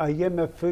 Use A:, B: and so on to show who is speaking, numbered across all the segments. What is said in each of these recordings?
A: IMF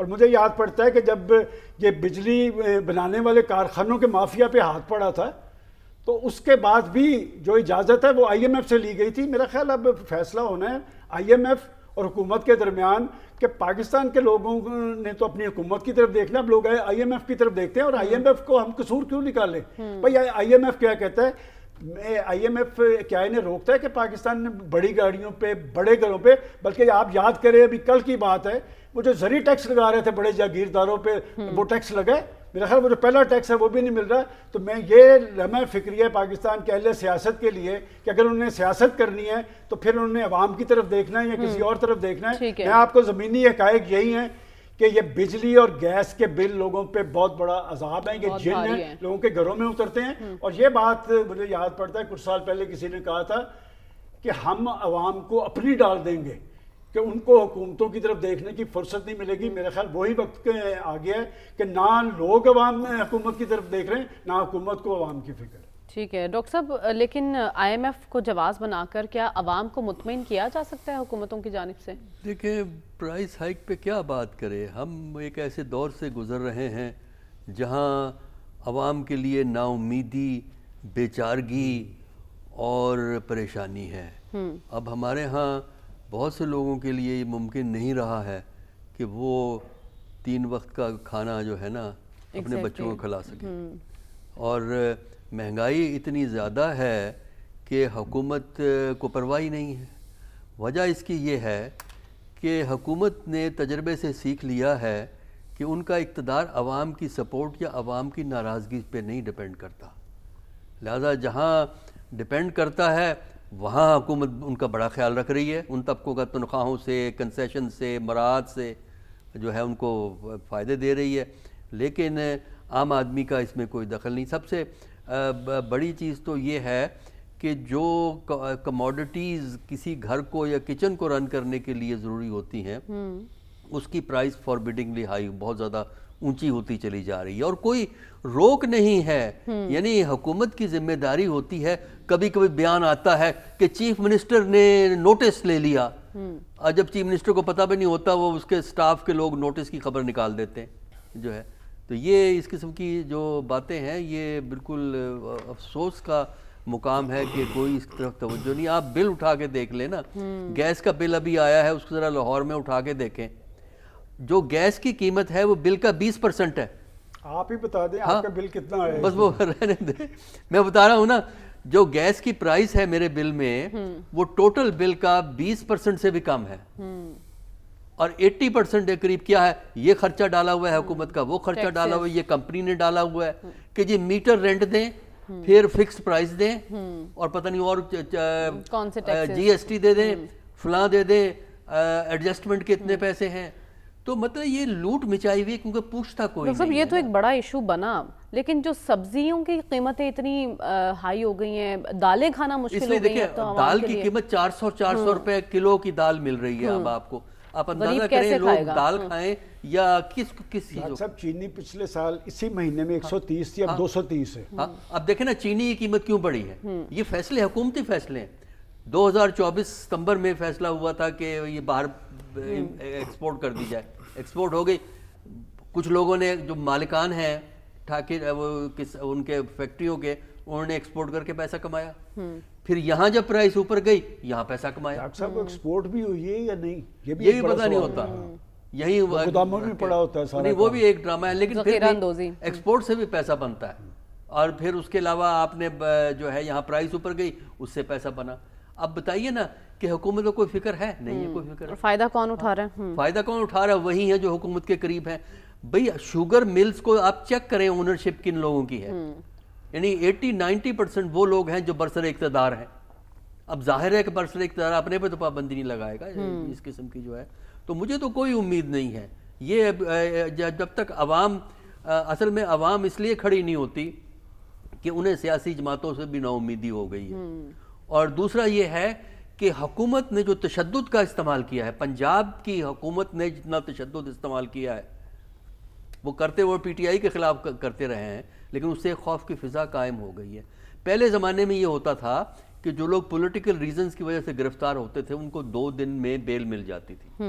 A: اور مجھے یاد پڑتا ہے کہ جب یہ بجلی بنانے والے کارخانوں کے مافیا پہ ہاتھ پڑا تھا تو اس کے بعد بھی جو اجازت ہے وہ آئی ایم ایف سے لی گئی تھی. میرا خیال اب فیصلہ ہونا ہے آئی ایم ایف اور حکومت کے درمیان کہ پاکستان کے لوگوں نے تو اپنی حکومت کی طرف دیکھنا, اب لوگ آئی ایم ایف کی طرف دیکھتے ہیں, اور آئی ایم ایف کو ہم قصور کیوں نکالیں؟ بھائی آئی ایم ایف کیا کہتا ہے؟ آئی ایم ایف کیا انہیں روکتا ہے کہ پاکستان میں بڑی گاڑیوں پہ, بڑے گھروں پہ, بلکہ آپ یاد کریں ابھی کل کی بات ہے, وہ جو زرعی ٹیکس لگا رہے تھے بڑے جاگیرداروں پہ, وہ ٹیکس لگا ہے, میرا خیال وہ جو پہلا ٹیکس ہے وہ بھی نہیں مل رہا. تو میں یہ لمحہ فکری ہے پاکستان کے اہل سیاست کے لیے کہ اگر انہیں سیاست کرنی ہے تو پھر انہوں نے عوام کی طرف دیکھنا ہے یا کسی اور طرف دیکھنا ہے. میں آپ کو زمینی حقائق یہی ہیں کہ یہ بجلی اور گیس کے بل لوگوں پہ بہت بڑا عذاب ہے, یہ جن ہیں لوگوں کے گھروں میں اترتے ہیں. اور یہ بات مجھے یاد پڑتا ہے کچھ سال پہلے کسی نے کہا تھا کہ ہم عوام کو اپنی ڈال دیں گے کہ ان کو حکومتوں کی طرف دیکھنے کی فرصت نہیں ملے گی. میرا خیال وہی وقت آ گیا ہے کہ نہ لوگ عوام حکومت کی طرف دیکھ رہے ہیں, نہ حکومت کو عوام کی فکر.
B: ٹھیک ہے ڈاکٹر صاحب, لیکن آئی ایم ایف کو جواز بنا کر کیا عوام کو مطمئن کیا جا سکتا ہے حکومتوں کی جانب سے؟
C: دیکھیں پرائس ہائیک پہ کیا بات کریں, ہم ایک ایسے دور سے گزر رہے ہیں جہاں عوام کے لیے نا امیدی, بے چارگی اور پریشانی ہے. اب ہمارے ہاں بہت سے لوگوں کے لیے یہ ممکن نہیں رہا ہے کہ وہ 3 وقت کا کھانا جو ہے نا اپنے بچوں کو کھلا سکیں, اور مہنگائی اتنی زیادہ ہے کہ حکومت کو پرواہ نہیں ہے. وجہ اس کی یہ ہے کہ حکومت نے تجربے سے سیکھ لیا ہے کہ ان کا اقتدار عوام کی سپورٹ یا عوام کی ناراضگی پہ نہیں ڈیپینڈ کرتا, لہذا جہاں ڈیپینڈ کرتا ہے وہاں حکومت ان کا بڑا خیال رکھ رہی ہے, ان طبقوں کا تنخواہوں سے, کنسیشن سے, مراعات سے جو ہے ان کو فائدے دے رہی ہے, لیکن عام آدمی کا اس میں کوئی دخل نہیں. سب سے بڑی چیز تو یہ ہے کہ جو کموڈٹیز کسی گھر کو یا کچن کو رن کرنے کے لیے ضروری ہوتی ہیں اس کی پرائس فاربیڈنگلی ہائی, بہت زیادہ اونچی ہوتی چلی جا رہی ہے, اور کوئی روک نہیں ہے. یعنی حکومت کی ذمہ داری ہوتی ہے. کبھی کبھی بیان آتا ہے کہ چیف منسٹر نے نوٹس لے لیا, اور جب چیف منسٹر کو پتہ بھی نہیں ہوتا وہ اس کے سٹاف کے لوگ نوٹس کی خبر نکال دیتے ہیں جو ہے. تو یہ اس قسم کی جو باتیں ہیں یہ بالکل افسوس کا مقام ہے کہ کوئی اس طرف توجہ نہیں. آپ بل اٹھا کے دیکھ لیں نا, گیس کا بل ابھی آیا ہے, اس کو ذرا لاہور میں اٹھا کے دیکھیں, جو گیس کی قیمت ہے وہ بل کا 20% ہے.
A: آپ ہی بتا دیں آپ کا بل کتنا ہے؟
C: بس وہ رہنے دیں, میں بتا رہا ہوں نا, جو گیس کی پرائس ہے میرے بل میں وہ ٹوٹل بل کا 20% سے بھی کم ہے, اور 80% کے قریب کیا ہے, یہ خرچہ ڈالا ہوا ہے حکومت کا, وہ خرچہ ڈالا ہوا ہے یہ کمپنی نے ڈالا ہوا ہے کہ جی میٹر رینٹ دیں, پھر فکس پرائس دیں, اور پتہ نہیں اور جی ایس ٹی دے دیں, فلاں دے دیں, ایڈجسٹمنٹ کے اتنے پیسے ہیں. تو مطلب یہ لوٹ مچائی ہوئی ہے کیونکہ پوچھتا کوئی نہیں.
B: یہ تو ایک بڑا ایشو بنا, لیکن جو سبزیوں کی قیمتیں اتنی ہائی ہو گئی ہیں, دالیں کھانا مشکل ہو گئی ہیں.
C: دال کی قیمت 400 روپے کلو کی دال مل رہی ہے اب آپ کو. آپ اندازہ کریں لوگ دال کھائیں یا کس چیز.
A: سب چینی پچھلے سال اسی مہینے میں 130 تھی, اب 230 ہے.
C: اب دیکھیں نا چینی کی قیمت کیوں بڑھی ہے, یہ فیصلے حکومتی فیصلے ہیں. 2024 ستمبر میں فیصلہ ہوا تھا کہ یہ باہر ایکسپورٹ کر دی جائے, ایکسپورٹ ہو گئی. کچھ لوگوں نے جو مالکان ہیں ان کے فیکٹریوں کے, انہوں نے ایکسپورٹ کر کے پیسہ کمایا, پھر یہاں جب پرائس اوپر گئی یہاں پیسہ کمایا.
A: ڈاکٹر صاحب ایکسپورٹ بھی ہوئی ہے یا نہیں
C: یہ بھی پتہ نہیں ہوتا, یہی
A: گوداموں میں پڑا ہوتا ہے.
C: نہیں وہ بھی ایک ڈرامہ ہے, لیکن پھر ایکسپورٹ سے بھی پیسہ بنتا ہے, اور پھر اس کے علاوہ آپ نے جو ہے یہاں پرائس اوپر گئی اس سے پیسہ بنا. اب بتائیے نا کہ حکومت کو کوئی فکر ہے نہیں ہے, کوئی فکر.
B: فائدہ کون اٹھا رہا ہے؟
C: فائدہ کون اٹھا رہا ہے, وہی ہے جو حکومت کے قریب ہیں. بھئی شوگر ملز کو آپ چیک کریں اونرشپ کن لوگوں کی ہے, یعنی 80-90% وہ لوگ ہیں جو برسر اقتدار ہیں. اب ظاہر ہے کہ برسر اقتدار اپنے پہ تو پابندی نہیں لگائے گا اس قسم کی جو ہے. تو مجھے تو کوئی امید نہیں ہے یہ, جب تک عوام, اصل میں عوام اس لیے کھڑی نہیں ہوتی کہ انہیں سیاسی جماعتوں سے بھی نا امیدی ہو گئی ہے, اور دوسرا یہ ہے کہ حکومت نے جو تشدد کا استعمال کیا ہے, پنجاب کی حکومت نے جتنا تشدد استعمال کیا ہے وہ کرتے وہ پی ٹی آئی کے خلاف کرتے رہے ہیں, لیکن اس سے خوف کی فضا قائم ہو گئی ہے. پہلے زمانے میں یہ ہوتا تھا کہ جو لوگ پولیٹیکل ریزنز کی وجہ سے گرفتار ہوتے تھے ان کو 2 دن میں بیل مل جاتی تھی.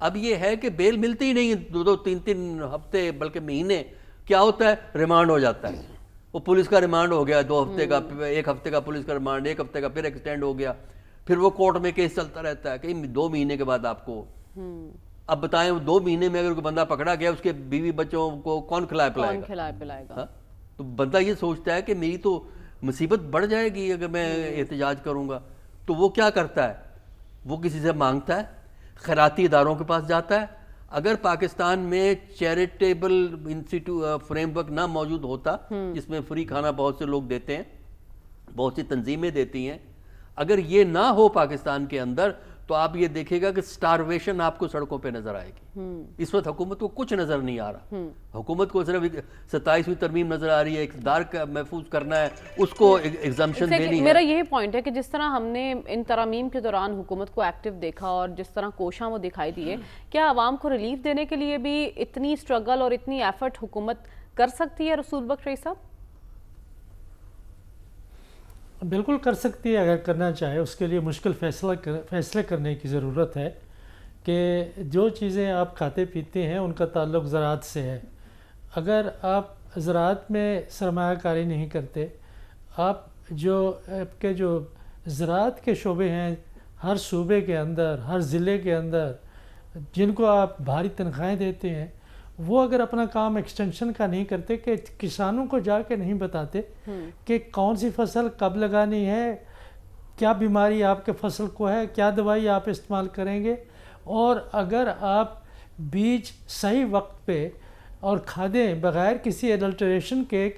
C: اب یہ ہے کہ بیل ملتی ہی نہیں، 2-3 ہفتے بلکہ مہینے، کیا ہوتا ہے ریمانڈ ہو جاتا ہے، وہ پولیس کا ریمانڈ ہو گیا 2 ہفتے کا، 1 ہفتے کا پولیس کا ریمانڈ، 1 ہفتے کا پھر ایکسٹینڈ ہو گیا، پھر وہ کورٹ میں کیس چلتا رہتا ہے، کہیں 2 مہینے کے بعد آپ کو اب بتائیں 2 مہینے میں اگر کوئی بندہ پکڑا گیا اس کے بیوی بچوں کو کون کھلائے پلائے گا؟ تو بندہ یہ سوچتا ہے کہ میری تو مصیبت بڑھ جائے گی اگر میں احتجاج کروں گا، تو وہ کیا کرتا ہے، وہ کسی سے مانگتا ہے، خیراتی اداروں کے پاس جاتا ہے۔ اگر پاکستان میں چیریٹیبل فریم ورک نہ موجود ہوتا جس میں فری کھانا بہت سے لوگ دیتے ہیں، بہت سی تنظیمیں دیتی ہیں، اگر یہ نہ ہو پاکستان کے اندر تو آپ یہ دیکھے گا کہ سٹارویشن آپ کو سڑکوں پہ نظر آئے گی۔ اس وقت حکومت کو کچھ نظر نہیں آ رہا، حکومت کو صرف 27ویں ترمیم نظر آ رہی ہے، اقتدار کا محفوظ کرنا ہے، اس کو ایگزمپشن دینی ہے۔
B: میرا یہی پوائنٹ ہے کہ جس طرح ہم نے ان ترامیم کے دوران حکومت کو ایکٹیو دیکھا اور جس طرح کوشاں وہ دکھائی دیے، کیا عوام کو ریلیف دینے کے لیے بھی اتنی سٹرگل اور اتنی ایفرٹ حکومت کر سکتی ہے رسول بخش رئیس صاحب؟
D: بالکل کر سکتی ہے اگر کرنا چاہے، اس کے لیے مشکل فیصلے کرنے کی ضرورت ہے کہ جو چیزیں آپ کھاتے پیتے ہیں ان کا تعلق زراعت سے ہے۔ اگر آپ زراعت میں سرمایہ کاری نہیں کرتے، آپ کے جو زراعت کے شعبے ہیں ہر صوبے کے اندر، ہر ضلع کے اندر، جن کو آپ بھاری تنخواہیں دیتے ہیں، وہ اگر اپنا کام ایکسٹینشن کا نہیں کرتے، کہ کسانوں کو جا کے نہیں بتاتے کہ کون سی فصل کب لگانی ہے، کیا بیماری آپ کے فصل کو ہے، کیا دوائی آپ استعمال کریں گے، اور اگر آپ بیج صحیح وقت پہ اور کھادیں بغیر کسی ایڈلٹریشن کے،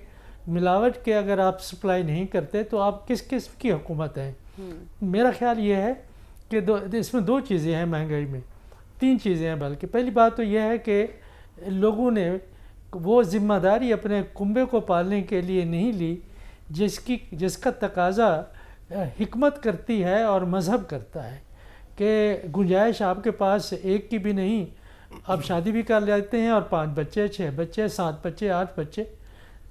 D: ملاوٹ کے اگر آپ سپلائی نہیں کرتے تو آپ کس قسم کی حکومت ہیں؟ میرا خیال یہ ہے کہ اس میں 2 چیزیں ہیں مہنگائی میں، 3 چیزیں ہیں بلکہ۔ پہلی بات تو یہ ہے کہ لوگوں نے وہ ذمہ داری اپنے کنبے کو پالنے کے لیے نہیں لی جس کا تقاضا حکمت کرتی ہے اور مذہب کرتا ہے، کہ گنجائش آپ کے پاس ایک کی بھی نہیں، آپ شادی بھی کر لیتے ہیں اور 5 بچے، 6 بچے، 7 بچے، 8 بچے،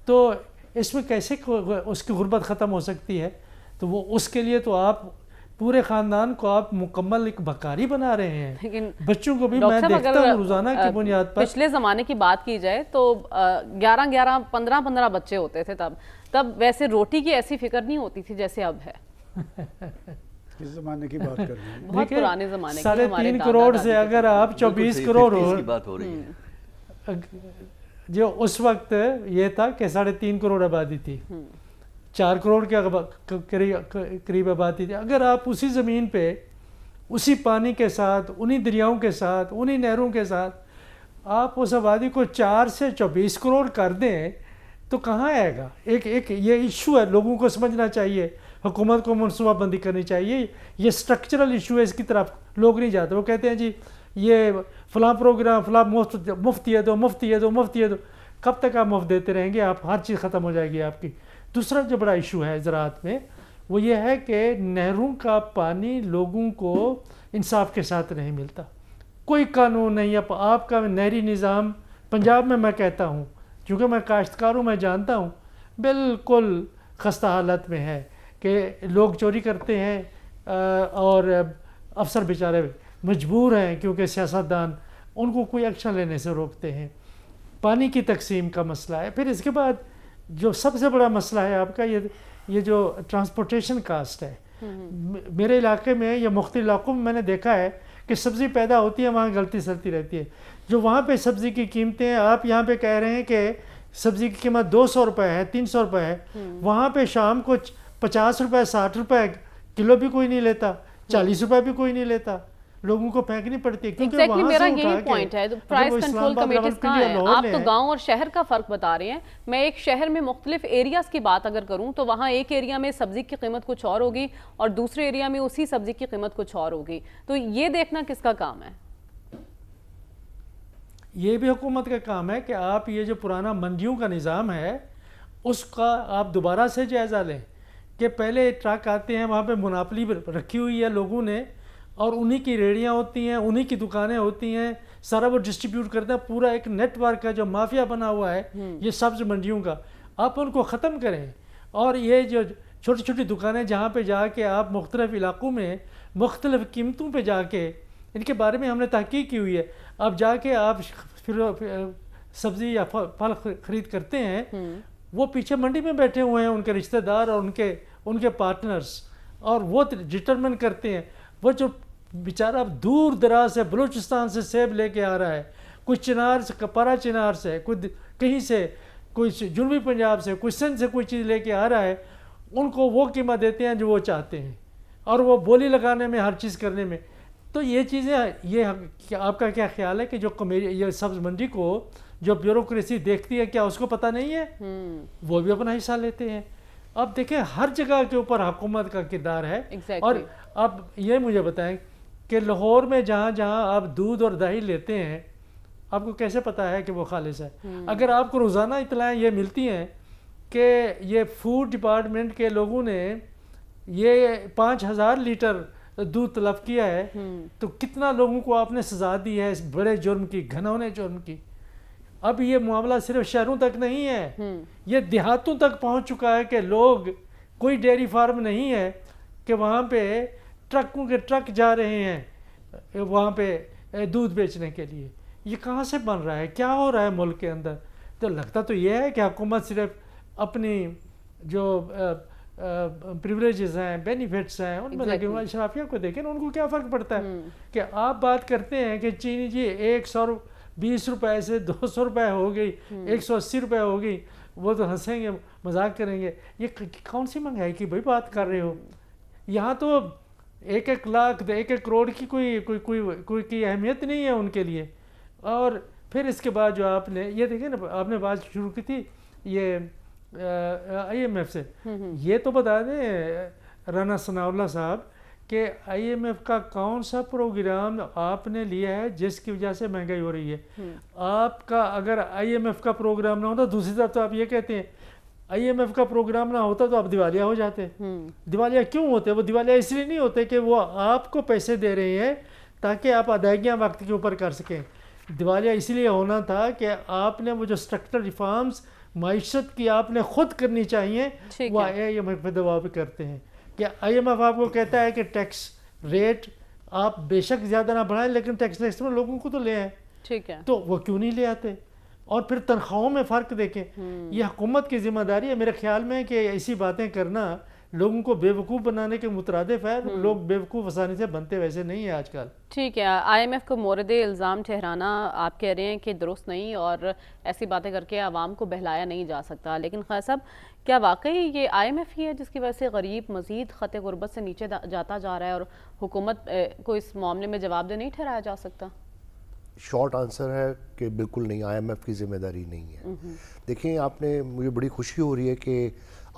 D: تو اس میں کیسے اس کی غربت ختم ہو سکتی ہے؟ تو وہ اس کے لیے تو آپ پورے خاندان کو آپ مکمل ایک بکاری بنا رہے ہیں۔
B: لیکن
D: بچوں کو بھی میں دیکھتا ہوں روزانہ کی بنیاد پر،
B: پچھلے زمانے کی بات کی جائے تو 11 15 بچے ہوتے تھے تب ویسے روٹی کی ایسی فکر نہیں ہوتی تھی جیسے اب ہے۔
A: اس زمانے کی بات کر رہے ہیں،
B: بہت پرانے زمانے کی،
D: 3.5 کروڑ سے اگر آپ 24 کروڑ ہو،
C: کی بات ہو رہی ہے،
D: جو اس وقت یہ تھا کہ 3.5 کروڑ آبادی تھی، 4 کروڑ کے قریب آبادی تھی، اگر آپ اسی زمین پہ اسی پانی کے ساتھ، انہی دریاؤں کے ساتھ، انہی نہروں کے ساتھ آپ اس آبادی کو 4 سے 24 کروڑ کر دیں تو کہاں آئے گا؟ ایک یہ ایشو ہے، لوگوں کو سمجھنا چاہیے، حکومت کو منصوبہ بندی کرنی چاہیے، یہ سٹرکچرل ایشو ہے، اس کی طرف لوگ نہیں جاتے، وہ کہتے ہیں جی یہ فلاں پروگرام، فلاں مفت یہ دو، مفت یہ دو، مفت یہ دو، کب تک آپ مفت دیتے رہیں گے؟ آپ ہر چیز ختم ہو جائے گی آپ کی۔ دوسرا جو بڑا ایشو ہے زراعت میں وہ یہ ہے کہ نہروں کا پانی لوگوں کو انصاف کے ساتھ نہیں ملتا، کوئی قانون نہیں۔ آپ کا نہری نظام پنجاب میں کہتا ہوں، چونکہ میں کاشتکار ہوں، میں جانتا ہوں، بالکل خستہ حالت میں ہے کہ لوگ چوری کرتے ہیں اور افسر بیچارے مجبور ہیں کیونکہ سیاستدان ان کو کوئی ایکشن لینے سے روکتے ہیں۔ پانی کی تقسیم کا مسئلہ ہے۔ پھر اس کے بعد جو سب سے بڑا مسئلہ ہے آپ کا یہ جو ٹرانسپورٹیشن کاسٹ ہے، میرے علاقے میں یا مختلف علاقوں میں نے دیکھا ہے کہ سبزی پیدا ہوتی ہے وہاں غلطی سلطی رہتی ہے، جو وہاں پہ سبزی کی قیمتیں ہیں، آپ یہاں پہ کہہ رہے ہیں کہ سبزی کی قیمت 200 روپے ہے، 300 روپے ہے، وہاں پہ شام کو 50 روپے 60 روپے کلو بھی کوئی نہیں لیتا، 40 روپے بھی کوئی نہیں لیتا، لوگوں کو پھینکنی پڑتی ہے کیونکہ وہاں سے
B: میرا یہی پوائنٹ ہے۔ پرائس کنٹرول کمیٹیز کہاں ہیں؟ آپ تو گاؤں اور شہر کا فرق بتا رہے ہیں، میں ایک شہر میں مختلف ایریاز کی بات اگر کروں تو وہاں ایک ایریا میں سبزی کی قیمت کچھ اور ہوگی اور دوسرے ایریا میں اسی سبزی کی قیمت کچھ اور ہوگی، تو یہ دیکھنا کس کا کام ہے؟
D: یہ بھی حکومت کا کام ہے کہ آپ یہ جو پرانا منڈیوں کا نظام ہے اس کا آپ دوبارہ سے جائزہ لیں، کہ پہلے ٹرک آتے ہیں، وہاں پہ مناپلی رکھی ہوئی ہے لوگوں نے اور انہی کی ریڑیاں ہوتی ہیں، انہی کی دکانیں ہوتی ہیں، سارا وہ ڈسٹریبیوٹ کرتے ہیں، پورا ایک نیٹ ورک ہے جو مافیا بنا ہوا ہے یہ سبز منڈیوں کا، آپ ان کو ختم کریں۔ اور یہ جو چھوٹی چھوٹی دکانیں جہاں پہ جا کے آپ مختلف علاقوں میں مختلف قیمتوں پہ جا کے ان کے بارے میں ہم نے تحقیق کی ہوئی ہے. اب جا کے آپ سبزی یا پھل خرید کرتے ہیں, وہ پیچھے منڈی میں بیٹھے ہوئے ہیں ان کے رشتہ دار اور ان کے پارٹنرز, اور وہ ڈٹرمن کرتے ہیں. وہ جو بیچارہ دور دراز سے بلوچستان سے سیب لے کے آ رہا ہے, کوئی چنار سے, کپارا چنار سے, کوئی کہیں سے, کوئی جنوبی پنجاب سے, کوئی سندھ سے کوئی چیز لے کے آ رہا ہے, ان کو وہ قیمت دیتے ہیں جو وہ چاہتے ہیں, اور وہ بولی لگانے میں, ہر چیز کرنے میں. تو یہ چیزیں, یہ آپ کا کیا خیال ہے کہ جو یہ سبز منڈی کو جو بیوروکریسی دیکھتی ہے, کیا اس کو پتہ نہیں ہے؟ وہ بھی اپنا حصہ لیتے ہیں. اب دیکھیں ہر جگہ کے اوپر حکومت کا کردار ہے. اور اب یہ مجھے بتائیں کہ لاہور میں جہاں جہاں آپ دودھ اور دہی لیتے ہیں, آپ کو کیسے پتہ ہے کہ وہ خالص ہے؟ اگر آپ کو روزانہ اطلاعیں یہ ملتی ہیں کہ یہ فوڈ ڈپارٹمنٹ کے لوگوں نے یہ 5000 لیٹر دودھ تلف کیا ہے, تو کتنا لوگوں کو آپ نے سزا دی ہے اس بڑے جرم کی, گھنونے جرم کی. اب یہ معاملہ صرف شہروں تک نہیں ہے, یہ دیہاتوں تک پہنچ چکا ہے کہ لوگ, کوئی ڈیری فارم نہیں ہے کہ وہاں پہ ٹرکوں کے ٹرک جا رہے ہیں وہاں پہ دودھ بیچنے کے لیے. یہ کہاں سے بن رہا ہے؟ کیا ہو رہا ہے ملک کے اندر؟ تو لگتا تو یہ ہے کہ حکومت صرف اپنی جو پریولیجز ہیں, بینیفٹس ہیں, ان میں لگے ہوئے. اشرافیہ کو دیکھیں ان کو کیا فرق پڑتا ہے کہ آپ بات کرتے ہیں کہ چینی جی 120 روپے سے 200 روپے ہو گئی, 180 روپے ہو گئی, وہ تو ہنسیں گے, مذاق کریں گے. یہ کون سی مہنگائی کی بھائی بات کر رہے ہو؟ یہاں تو 1 لاکھ 1 کروڑ کی کوئی کی اہمیت نہیں ہے ان کے لیے. اور پھر اس کے بعد جو آپ نے یہ دیکھیں نا, آپ نے بات شروع کی تھی یہ IMF سے. یہ تو بتا دیں رانا ثناء اللہ صاحب کہ IMF کا کون سا پروگرام آپ نے لیا ہے جس کی وجہ سے مہنگائی ہو رہی ہے؟ آپ کا اگر IMF کا پروگرام نہ ہوتا, دوسری طرف تو آپ یہ کہتے ہیں IMF کا پروگرام نہ ہوتا تو آپ دیوالیہ ہو جاتے. دیوالیہ کیوں ہوتے؟ وہ دیوالیہ اس لیے نہیں ہوتے کہ وہ آپ کو پیسے دے رہے ہیں تاکہ آپ ادائیگیاں وقت کے اوپر کر سکیں. دیوالیہ اس لیے ہونا تھا کہ آپ نے وہ جو اسٹرکچرل ریفارمز معیشت کی آپ نے خود کرنی چاہیے, وہ IMF پہ دباؤ پہ کرتے ہیں. کہ IMF آپ کو کہتا ہے کہ ٹیکس ریٹ آپ بے شک زیادہ نہ بڑھائیں لیکن ٹیکس ریٹ میں لوگوں کو تو لے آئیں. ٹھیک ہے, تو وہ کیوں نہیں لے آتے؟ اور پھر تنخواہوں میں فرق دیکھیں. یہ حکومت کی ذمہ داری ہے میرے خیال میں کہ ایسی باتیں کرنا لوگوں کو بے وقوف بنانے کے مترادف ہے. لوگ بے وقوف آسانی سے بنتے ویسے نہیں ہیں آج کل.
B: ٹھیک ہے, IMF کو مورد الزام ٹھہرانا آپ کہہ رہے ہیں کہ درست نہیں, اور ایسی باتیں کر کے عوام کو بہلایا نہیں جا سکتا. لیکن خیر صاحب, کیا واقعی یہ IMF ہی ہے جس کی وجہ سے غریب مزید خط غربت سے نیچے جاتا جا رہا ہے, اور حکومت کو اس معاملے میں جواب دہ نہیں ٹھہرایا جا سکتا؟
E: شارٹ آنسر ہے کہ بالکل نہیں, IMF کی ذمہ داری نہیں ہے. دیکھیں آپ نے, مجھے بڑی خوشی ہو رہی ہے کہ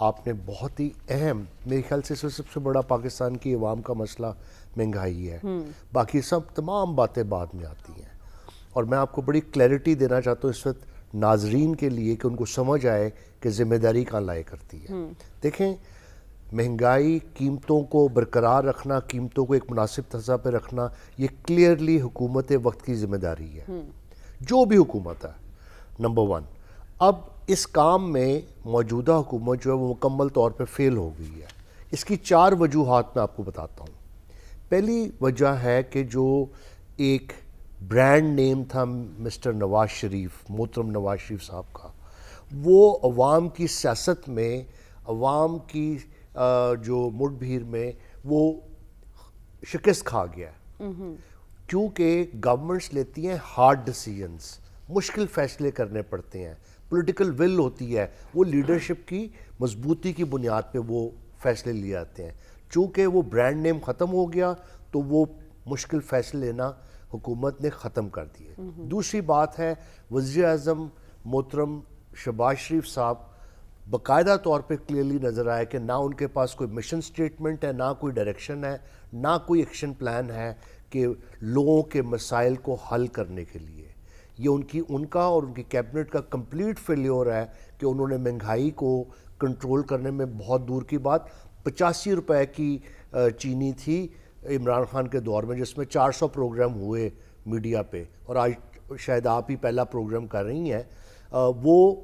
E: آپ نے بہت ہی اہم, میرے خیال سے سب سے بڑا پاکستان کی عوام کا مسئلہ مہنگائی ہے. باقی سب تمام باتیں بعد میں آتی ہیں. اور میں آپ کو بڑی کلیئرٹی دینا چاہتا ہوں اس وقت ناظرین کے لیے کہ ان کو سمجھ آئے کہ ذمہ داری کہاں لائے کرتی ہے. دیکھیں مہنگائی, قیمتوں کو برقرار رکھنا, قیمتوں کو ایک مناسب سطح پہ رکھنا, یہ کلیئرلی حکومت وقت کی ذمہ داری ہے, جو بھی حکومت ہے. نمبر 1, اب اس کام میں موجودہ حکومت جو ہے وہ مکمل طور پہ فیل ہو گئی ہے. اس کی 4 وجوہات میں آپ کو بتاتا ہوں. پہلی وجہ ہے کہ جو ایک برانڈ نیم تھا مسٹر نواز شریف, محترم نواز شریف صاحب کا, وہ عوام کی سیاست میں, عوام کی جو مڑ بھیر میں وہ شکست کھا گیا ہے. کیونکہ گورنمنٹس لیتی ہیں ہارڈ ڈیسیژنز, مشکل فیصلے کرنے پڑتے ہیں, پولیٹیکل ول ہوتی ہے, وہ لیڈرشپ کی مضبوطی کی بنیاد پہ وہ فیصلے لیے جاتے ہیں. چونکہ وہ برانڈ نیم ختم ہو گیا تو وہ مشکل فیصلے لینا حکومت نے ختم کر دیے. دوسری بات ہے, وزیر اعظم محترم شہباز شریف صاحب باقاعدہ طور پہ کلیئرلی نظر آیا کہ نہ ان کے پاس کوئی مشن سٹیٹمنٹ ہے, نہ کوئی ڈائریکشن ہے, نہ کوئی ایکشن پلان ہے کہ لوگوں کے مسائل کو حل کرنے کے لیے. یہ ان کا اور ان کی کیبنٹ کا کمپلیٹ فیلیور ہے کہ انہوں نے مہنگائی کو کنٹرول کرنے میں, بہت دور کی بات, 85 روپے کی چینی تھی عمران خان کے دور میں, جس میں 400 پروگرام ہوئے میڈیا پہ, اور آج شاید آپ ہی پہلا پروگرام کر رہی ہیں. وہ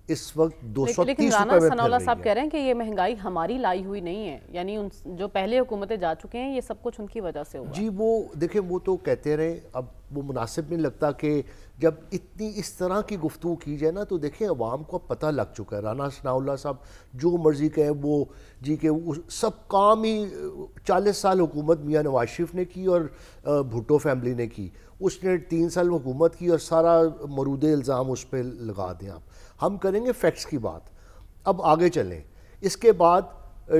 E: اس وقت 230
B: لیکن
E: روپے
B: رانا
E: میں پھر
B: ثناء اللہ
E: رہی
B: صاحب
E: ہے۔
B: کہہ رہے ہیں کہ یہ مہنگائی ہماری لائی ہوئی نہیں ہے، یعنی جو پہلے حکومتیں جا چکے ہیں یہ سب کچھ ان کی وجہ سے ہوا۔
E: جی وہ دیکھیں وہ تو کہتے رہے، اب وہ مناسب نہیں لگتا کہ جب اتنی اس طرح کی گفتگو کی جائے نا، تو دیکھیں عوام کو پتہ لگ چکا ہے۔ رانا ثناء اللہ صاحب جو مرضی کہیں وہ جی کہ سب کام ہی 40 سال حکومت میاں نواز شریف نے کی اور بھٹو فیملی نے کی، اس نے 3 سال حکومت کی اور سارا مرود الزام اس پہ لگا دیں۔ آپ ہم کریں گے فیکٹس کی بات۔ اب آگے چلیں، اس کے بعد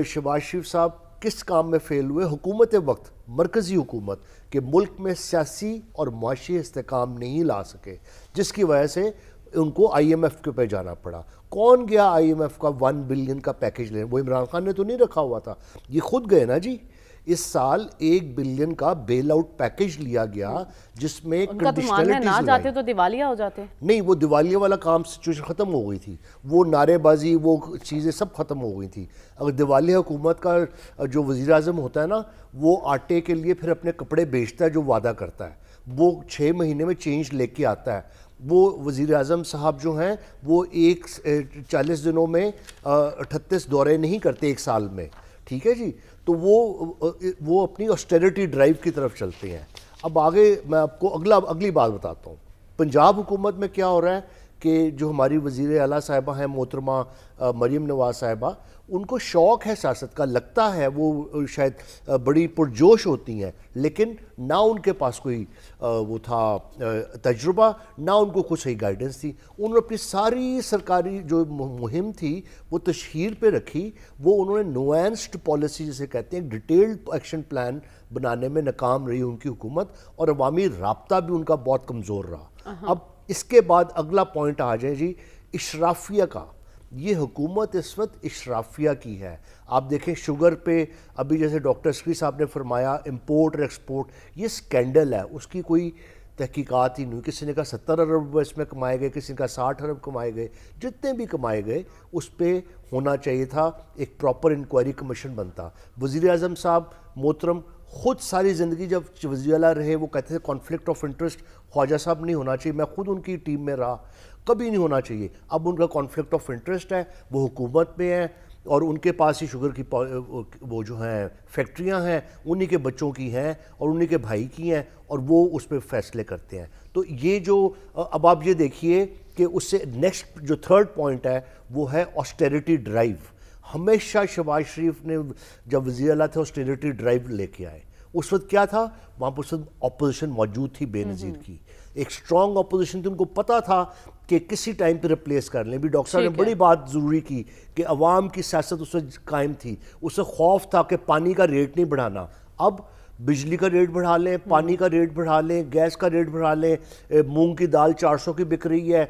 E: شہباز شریف صاحب کس کام میں فیل ہوئے؟ حکومت وقت مرکزی حکومت کہ ملک میں سیاسی اور معاشی استحکام نہیں لا سکے، جس کی وجہ سے ان کو آئی ایم ایف کے پہ جانا پڑا۔ کون گیا آئی ایم ایف کا 1 بلین کا پیکج لینے؟ وہ عمران خان نے تو نہیں رکھا ہوا تھا، یہ خود گئے نا جی۔ اس سال 1 بلین کا بیل آؤٹ پیکج لیا گیا جس میں
B: ان کا تو ماننا ہے نہ جاتے تو دیوالیہ ہو جاتے۔
E: نہیں، وہ دیوالیہ والا کام سچویشن ختم ہو گئی تھی، وہ نعرے بازی وہ چیزیں سب ختم ہو گئی تھی۔ اگر دیوالیہ حکومت کا جو وزیر اعظم ہوتا ہے نا، وہ آٹے کے لیے پھر اپنے کپڑے بیچتا ہے جو وعدہ کرتا ہے، وہ 6 مہینے میں چینج لے کے آتا ہے۔ وہ وزیر اعظم صاحب جو ہیں وہ 40 دنوں میں 38 دورے نہیں کرتے 1 سال میں، ٹھیک ہے جی۔ تو وہ اپنی آسٹیرٹی ڈرائیو کی طرف چلتے ہیں۔ اب آگے میں آپ کو اگلی بات بتاتا ہوں۔ پنجاب حکومت میں کیا ہو رہا ہے کہ جو ہماری وزیر اعلیٰ صاحبہ ہیں محترمہ مریم نواز صاحبہ، ان کو شوق ہے سیاست کا، لگتا ہے وہ شاید بڑی پرجوش ہوتی ہیں، لیکن نہ ان کے پاس کوئی وہ تھا تجربہ، نہ ان کو کچھ صحیح گائیڈنس تھی۔ انہوں نے اپنی ساری سرکاری جو مہم تھی وہ تشہیر پہ رکھی، وہ انہوں نے نوانسڈ پالیسی جسے کہتے ہیں ڈیٹیلڈ ایکشن پلان بنانے میں ناکام رہی ان کی حکومت، اور عوامی رابطہ بھی ان کا بہت کمزور رہا۔ اب اس کے بعد اگلا پوائنٹ آ جائے جی اشرافیہ کا۔ یہ حکومت اس وقت اشرافیہ کی ہے۔ آپ دیکھیں شوگر پہ ابھی جیسے ڈاکٹر اسکری صاحب نے فرمایا امپورٹ اور ایکسپورٹ، یہ سکینڈل ہے، اس کی کوئی تحقیقات ہی نہیں۔ کسی نے کہا 70 ارب اس میں کمائے گئے، کسی نے کہا 60 ارب کمائے گئے، جتنے بھی کمائے گئے اس پہ ہونا چاہیے تھا ایک پراپر انکوائری کمیشن بنتا۔ وزیر اعظم صاحب محترم خود ساری زندگی جب وزیر اعلیٰ رہے وہ کہتے تھے کانفلکٹ آف انٹرسٹ خواجہ صاحب نہیں ہونا چاہیے، میں خود ان کی ٹیم میں رہا، کبھی نہیں ہونا چاہیے۔ اب ان کا کانفلکٹ آف انٹرسٹ ہے، وہ حکومت میں ہیں اور ان کے پاس ہی شوگر کی وہ جو ہیں فیکٹریاں ہیں، انہی کے بچوں کی ہیں اور انہی کے بھائی کی ہیں، اور وہ اس پہ فیصلے کرتے ہیں۔ تو یہ جو اب آپ یہ دیکھیے کہ اس سے نیکسٹ جو 3rd پوائنٹ ہے وہ ہے آسٹیرٹی ڈرائیو۔ ہمیشہ شہباز شریف نے جب وزیر اعلیٰ تھے آسٹیرٹی ڈرائیو لے کے آئے۔ اس وقت کیا تھا وہاں پر اس وقت اپوزیشن موجود تھی بے نظیر کی، ایک اسٹرانگ اپوزیشن تھی، ان کو پتا تھا کہ کسی ٹائم پہ ریپلیس کر لیں۔ بھی ڈاکٹر صاحب نے بڑی بات ضروری کی کہ عوام کی سیاست اس وقت قائم تھی، اس سے خوف تھا کہ پانی کا ریٹ نہیں بڑھانا۔ اب بجلی کا ریٹ بڑھا لیں، پانی کا ریٹ بڑھا لیں، گیس کا ریٹ بڑھا لیں، مونگ کی دال 400 کی بک رہی ہے،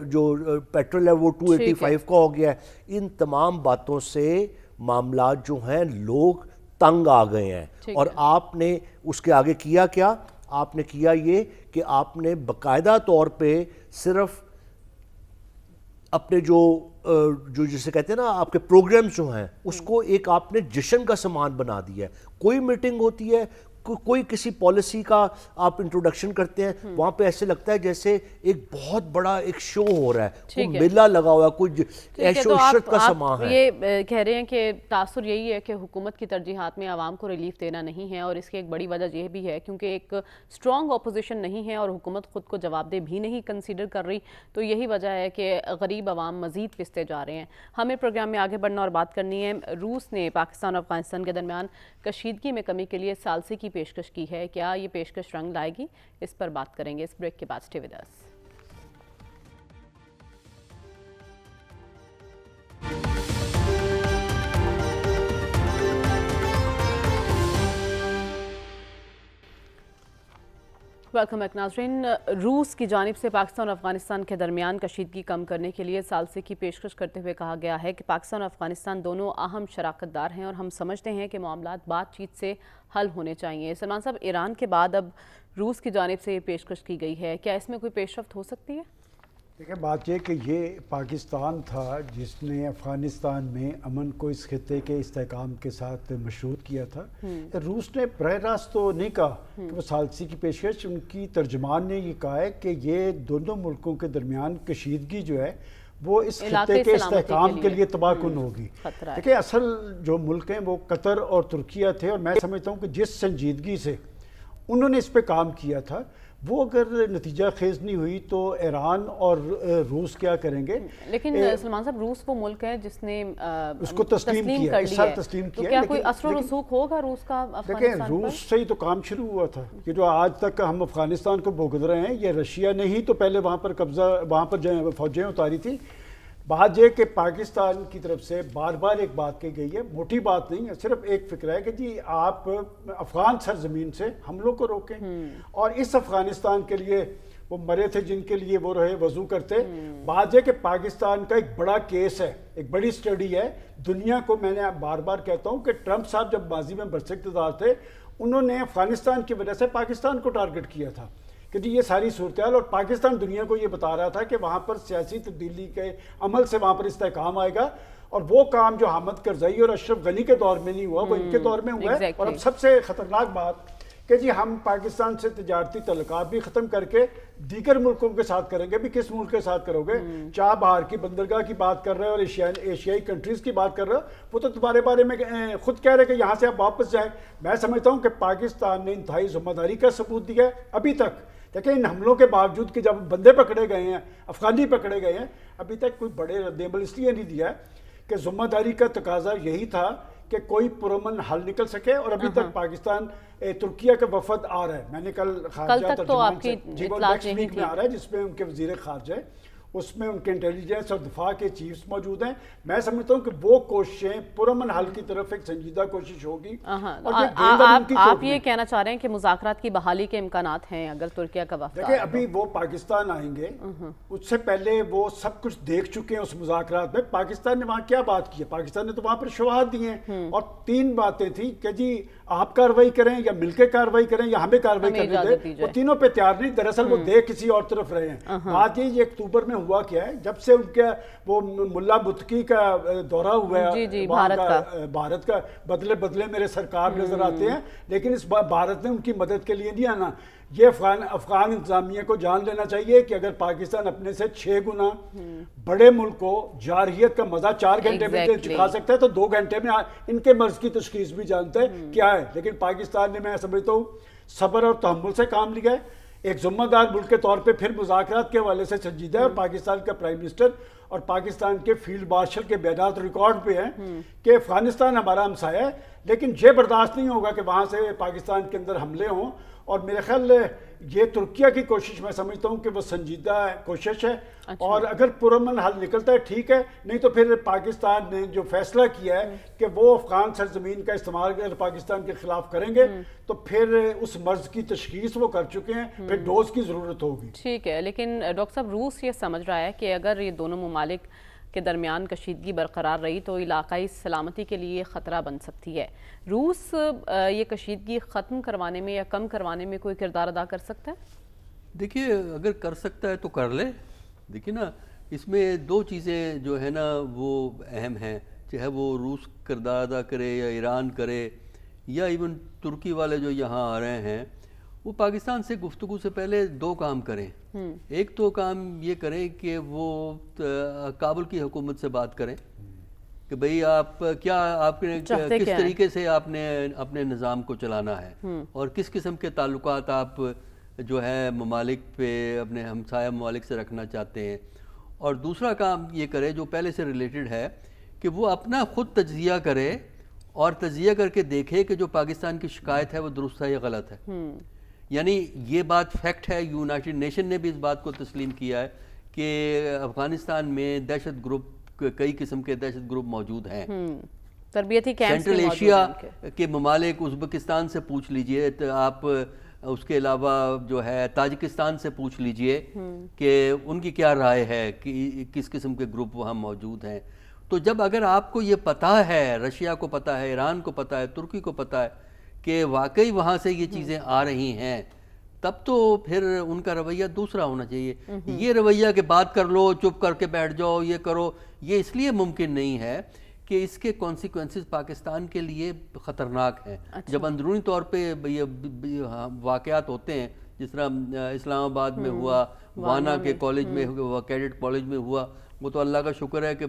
E: جو پیٹرول ہے وہ 285 کا ہو گیا ہے۔ ان تمام باتوں سے معاملات جو ہیں لوگ تنگ آ گئے ہیں، اور آپ نے اس کے آگے کیا کیا؟ آپ نے کیا یہ کہ آپ نے باقاعدہ طور پہ صرف اپنے جو جسے کہتے ہیں نا آپ کے پروگرامز جو ہیں اس کو ایک آپ نے جشن کا سامان بنا دیا ہے۔ کوئی میٹنگ ہوتی ہے، کوئی کسی پالیسی کا آپ انٹروڈکشن کرتے ہیں، وہاں پہ ایسے لگتا ہے جیسے ایک بہت بڑا ایک شو ہو رہا ہے، کوئی میلہ لگا ہوا ہے، کوئی عیش و عشرت کا سامان ہے۔
B: یہ کہہ رہے ہیں کہ تاثر یہی ہے کہ حکومت کی ترجیحات میں عوام کو ریلیف دینا نہیں ہے، اور اس کی ایک بڑی وجہ یہ بھی ہے کیونکہ ایک اسٹرانگ اپوزیشن نہیں ہے اور حکومت خود کو جواب دہ بھی نہیں کنسیڈر کر رہی، تو یہی وجہ ہے کہ غریب عوام مزید پستے جا رہے ہیں۔ ہمیں پروگرام میں آگے بڑھنا اور بات کرنی ہے۔ روس نے پاکستان اور افغانستان کے درمیان کشیدگی میں کمی کے لیے ثالثی کی پیشکش کی ہے، کیا یہ پیشکش رنگ لائے گی؟ اس پر بات کریں گے اس بریک کے بعد۔ Stay with us. Welcome back ناظرین۔ روس کی جانب سے پاکستان اور افغانستان کے درمیان کشیدگی کم کرنے کے لیے ثالثی کی پیشکش کرتے ہوئے کہا گیا ہے کہ پاکستان اور افغانستان دونوں اہم شراکت دار ہیں اور ہم سمجھتے ہیں کہ معاملات بات چیت سے حل ہونے چاہیے۔ سلمان صاحب، ایران کے بعد اب روس کی جانب سے یہ پیشکش کی گئی ہے، کیا اس میں کوئی پیش رفت ہو سکتی ہے؟
A: دیکھیں بات یہ کہ یہ پاکستان تھا جس نے افغانستان میں امن کو اس خطے کے استحکام کے ساتھ مشروط کیا تھا۔ روس نے براہ راست تو نہیں کہا کہ وہ ثالثی کی پیشکش، ان کی ترجمان نے یہ کہا ہے کہ یہ دونوں ملکوں کے درمیان کشیدگی جو ہے وہ اس خطے کے استحکام کے لیے تباہ کن ہوگی. دیکھیں اصل جو ملک ہیں وہ قطر اور ترکیہ تھے، اور میں سمجھتا ہوں کہ جس سنجیدگی سے انہوں نے اس پہ کام کیا تھا وہ اگر نتیجہ خیز نہیں ہوئی تو ایران اور روس کیا کریں گے.
B: لیکن سلمان صاحب روس وہ ملک ہے جس نے
A: اس کو تسلیم کیا، اس سال تسلیم کیا.
B: کیا کوئی اثر و رسوخ ہوگا روس کا افغانستان پر؟
A: دیکھیں روس سے ہی تو کام شروع ہوا تھا. یہ جو آج تک ہم افغانستان کو بھوگت رہے ہیں یہ رشیا نے ہی تو پہلے وہاں پر قبضہ، وہاں پر فوجیں اتاری تھی. بات یہ کہ پاکستان کی طرف سے بار بار ایک بات کہی گئی ہے، موٹی بات نہیں ہے، صرف ایک فکر ہے کہ جی آپ افغان سرزمین سے حملوں کو روکیں، اور اس افغانستان کے لیے وہ مرے تھے جن کے لیے وہ رہے وضو کرتے. بات یہ کہ پاکستان کا ایک بڑا کیس ہے، ایک بڑی سٹڈی ہے دنیا کو. میں نے بار بار کہتا ہوں کہ ٹرمپ صاحب جب ماضی میں برسر اقتدار تھے انہوں نے افغانستان کی وجہ سے پاکستان کو ٹارگٹ کیا تھا کہ جی یہ ساری صورتحال، اور پاکستان دنیا کو یہ بتا رہا تھا کہ وہاں پر سیاسی تبدیلی کے عمل سے وہاں پر استحکام آئے گا. اور وہ کام جو حامد کرزئی اور اشرف غنی کے دور میں نہیں ہوا وہ ان کے دور میں ہوا ہے. اور اب سب سے خطرناک بات کہ جی ہم پاکستان سے تجارتی تعلقات بھی ختم کر کے دیگر ملکوں کے ساتھ کریں گے. بھی کس ملک کے ساتھ کرو گے؟ چاہ بہار کی بندرگاہ کی بات کر رہے ہیں اور ایشیائی کنٹریز کی بات کر رہے ہیں، وہ تو تمہارے بارے میں خود کہہ رہے کہ یہاں سے آپ واپس جائیں. میں سمجھتا ہوں کہ پاکستان نے انتہائی ذمہ داری کا ثبوت دیا ہے ابھی تک. دیکھیں ان حملوں کے باوجود کہ جب بندے پکڑے گئے ہیں، افغانی پکڑے گئے ہیں، ابھی تک کوئی بڑے رد عمل اس لیے نہیں دیا کہ ذمہ داری کا تقاضا یہی تھا کہ کوئی پرامن حل نکل سکے. اور ابھی تک پاکستان ترکیہ کا وفد آ رہا ہے. میں نے کل خارجہ ترجمان سے نیکسٹ ویک میں آ رہا ہے جس میں ان کے وزیر خارجہ ہے، اس میں ان کے انٹیلیجنس اور دفاع کے چیفز موجود ہیں. میں سمجھتا ہوں کہ وہ کوششیں پرامن حل کی طرف ایک سنجیدہ کوشش ہوگی.
B: آپ یہ کہنا چاہ رہے ہیں کہ مذاکرات کی بحالی کے امکانات ہیں اگر ترکیہ کا وفد؟
A: دیکھیں ابھی وہ پاکستان آئیں گے، اس سے پہلے وہ سب کچھ دیکھ چکے ہیں اس مذاکرات میں. پاکستان نے وہاں کیا بات کی ہے؟ پاکستان نے تو وہاں پر شواہد دیے ہیں، اور 3 باتیں تھیں کہ جی آپ کارروائی کریں یا مل کے کارروائی کریں یا ہمیں کارروائی کرنے دیں. وہ تینوں پہ تیار نہیں، دراصل وہ دیکھ کسی اور طرف رہے ہیں. بات یہ اکتوبر میں ہوا کیا ہے، جب سے ان کا وہ ملا بتکی کا دورہ ہوا ہے بھارت کا، بدلے بدلے میرے سرکار نظر آتے ہیں، لیکن اس بھارت نے ان کی مدد کے لیے نہیں آنا. یہ افغان انتظامیہ کو جان لینا چاہیے کہ اگر پاکستان اپنے سے 6 گنا بڑے ملک کو جارحیت کا مزہ 4 گھنٹے میں چکھا سکتا ہے تو 2 گھنٹے میں ان کے مرض کی تشخیص بھی جانتا ہے کیا ہے. لیکن پاکستان نے، میں سمجھتا ہوں، صبر اور تحمل سے کام لیا ہے. ایک ذمہ دار ملک کے طور پہ پھر مذاکرات کے حوالے سے سنجیدہ ہے. اور پاکستان کا پرائم منسٹر اور پاکستان کے فیلڈ مارشل کے بیانات ریکارڈ پہ ہیں کہ افغانستان ہمارا ہمسایہ ہے، لیکن یہ برداشت نہیں ہوگا کہ وہاں سے پاکستان کے اندر حملے ہوں. اور میرے خیال یہ ترکیہ کی کوشش میں سمجھتا ہوں کہ وہ سنجیدہ کوشش ہے. اور اگر پرامن حل نکلتا ہے ٹھیک ہے، نہیں تو پھر پاکستان نے جو فیصلہ کیا ہے کہ وہ افغان سرزمین کا استعمال اگر پاکستان کے خلاف کریں گے تو پھر اس مرض کی تشخیص وہ کر چکے ہیں، پھر ڈوز کی ضرورت ہوگی.
B: ٹھیک ہے، لیکن ڈاکٹر صاحب روس یہ سمجھ رہا ہے کہ اگر یہ دونوں ممالک کے درمیان کشیدگی برقرار رہی تو علاقائی سلامتی کے لیے خطرہ بن سکتی ہے. روس یہ کشیدگی ختم کروانے میں یا کم کروانے میں کوئی کردار ادا کر سکتا ہے؟
C: دیکھیے اگر کر سکتا ہے تو کر لے. دیکھیے نا، اس میں 2 چیزیں جو ہے نا وہ اہم ہیں، چاہے وہ روس کردار ادا کرے یا ایران کرے یا ایون ترکی والے جو یہاں آ رہے ہیں، وہ پاکستان سے گفتگو سے پہلے 2 کام کریں. ایک تو کام یہ کریں کہ وہ کابل کی حکومت سے بات کریں کہ بھئی آپ نے کس طریقے سے آپ نے اپنے نظام کو چلانا ہے اور کس قسم کے تعلقات آپ جو ہے ممالک پہ اپنے ہمسایہ ممالک سے رکھنا چاہتے ہیں. اور دوسرا کام یہ کرے جو پہلے سے ریلیٹڈ ہے کہ وہ اپنا خود تجزیہ کرے اور تجزیہ کر کے دیکھے کہ جو پاکستان کی شکایت ہے وہ درست ہے یا غلط ہے. یعنی یہ بات فیکٹ ہے، یونائٹڈ نیشن نے بھی اس بات کو تسلیم کیا ہے کہ افغانستان میں دہشت گروپ، کئی قسم کے دہشت گروپ موجود ہیں.
B: تربیتی کیمپس
C: سینٹرل ایشیا کے ممالک، ازبکستان سے پوچھ لیجئے آپ، اس کے علاوہ جو ہے تاجکستان سے پوچھ لیجئے کہ ان کی کیا رائے ہے کہ کس قسم کے گروپ وہاں موجود ہیں. تو جب اگر آپ کو یہ پتہ ہے، رشیا کو پتہ ہے، ایران کو پتہ ہے، ترکی کو پتہ ہے کہ واقعی وہاں سے یہ چیزیں آ رہی ہیں، تب تو پھر ان کا رویہ دوسرا ہونا چاہیے. یہ رویہ کہ بات کر لو، چپ کر کے بیٹھ جاؤ، یہ کرو، یہ اس لیے ممکن نہیں ہے کہ اس کے کانسیکوینسز پاکستان کے لیے خطرناک ہیں. جب اندرونی طور پہ یہ واقعات ہوتے ہیں، جس طرح اسلام آباد میں ہوا، وانا کے کالج میں ہوا، کیڈٹ کالج میں ہوا، وہ تو اللہ کا شکر ہے کہ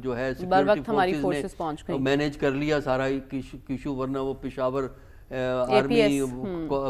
C: جو ہے
B: سیکیورٹی
C: فورسز نے مینیج کر لیا سارا ایشو، ورنہ وہ پشاور آرمی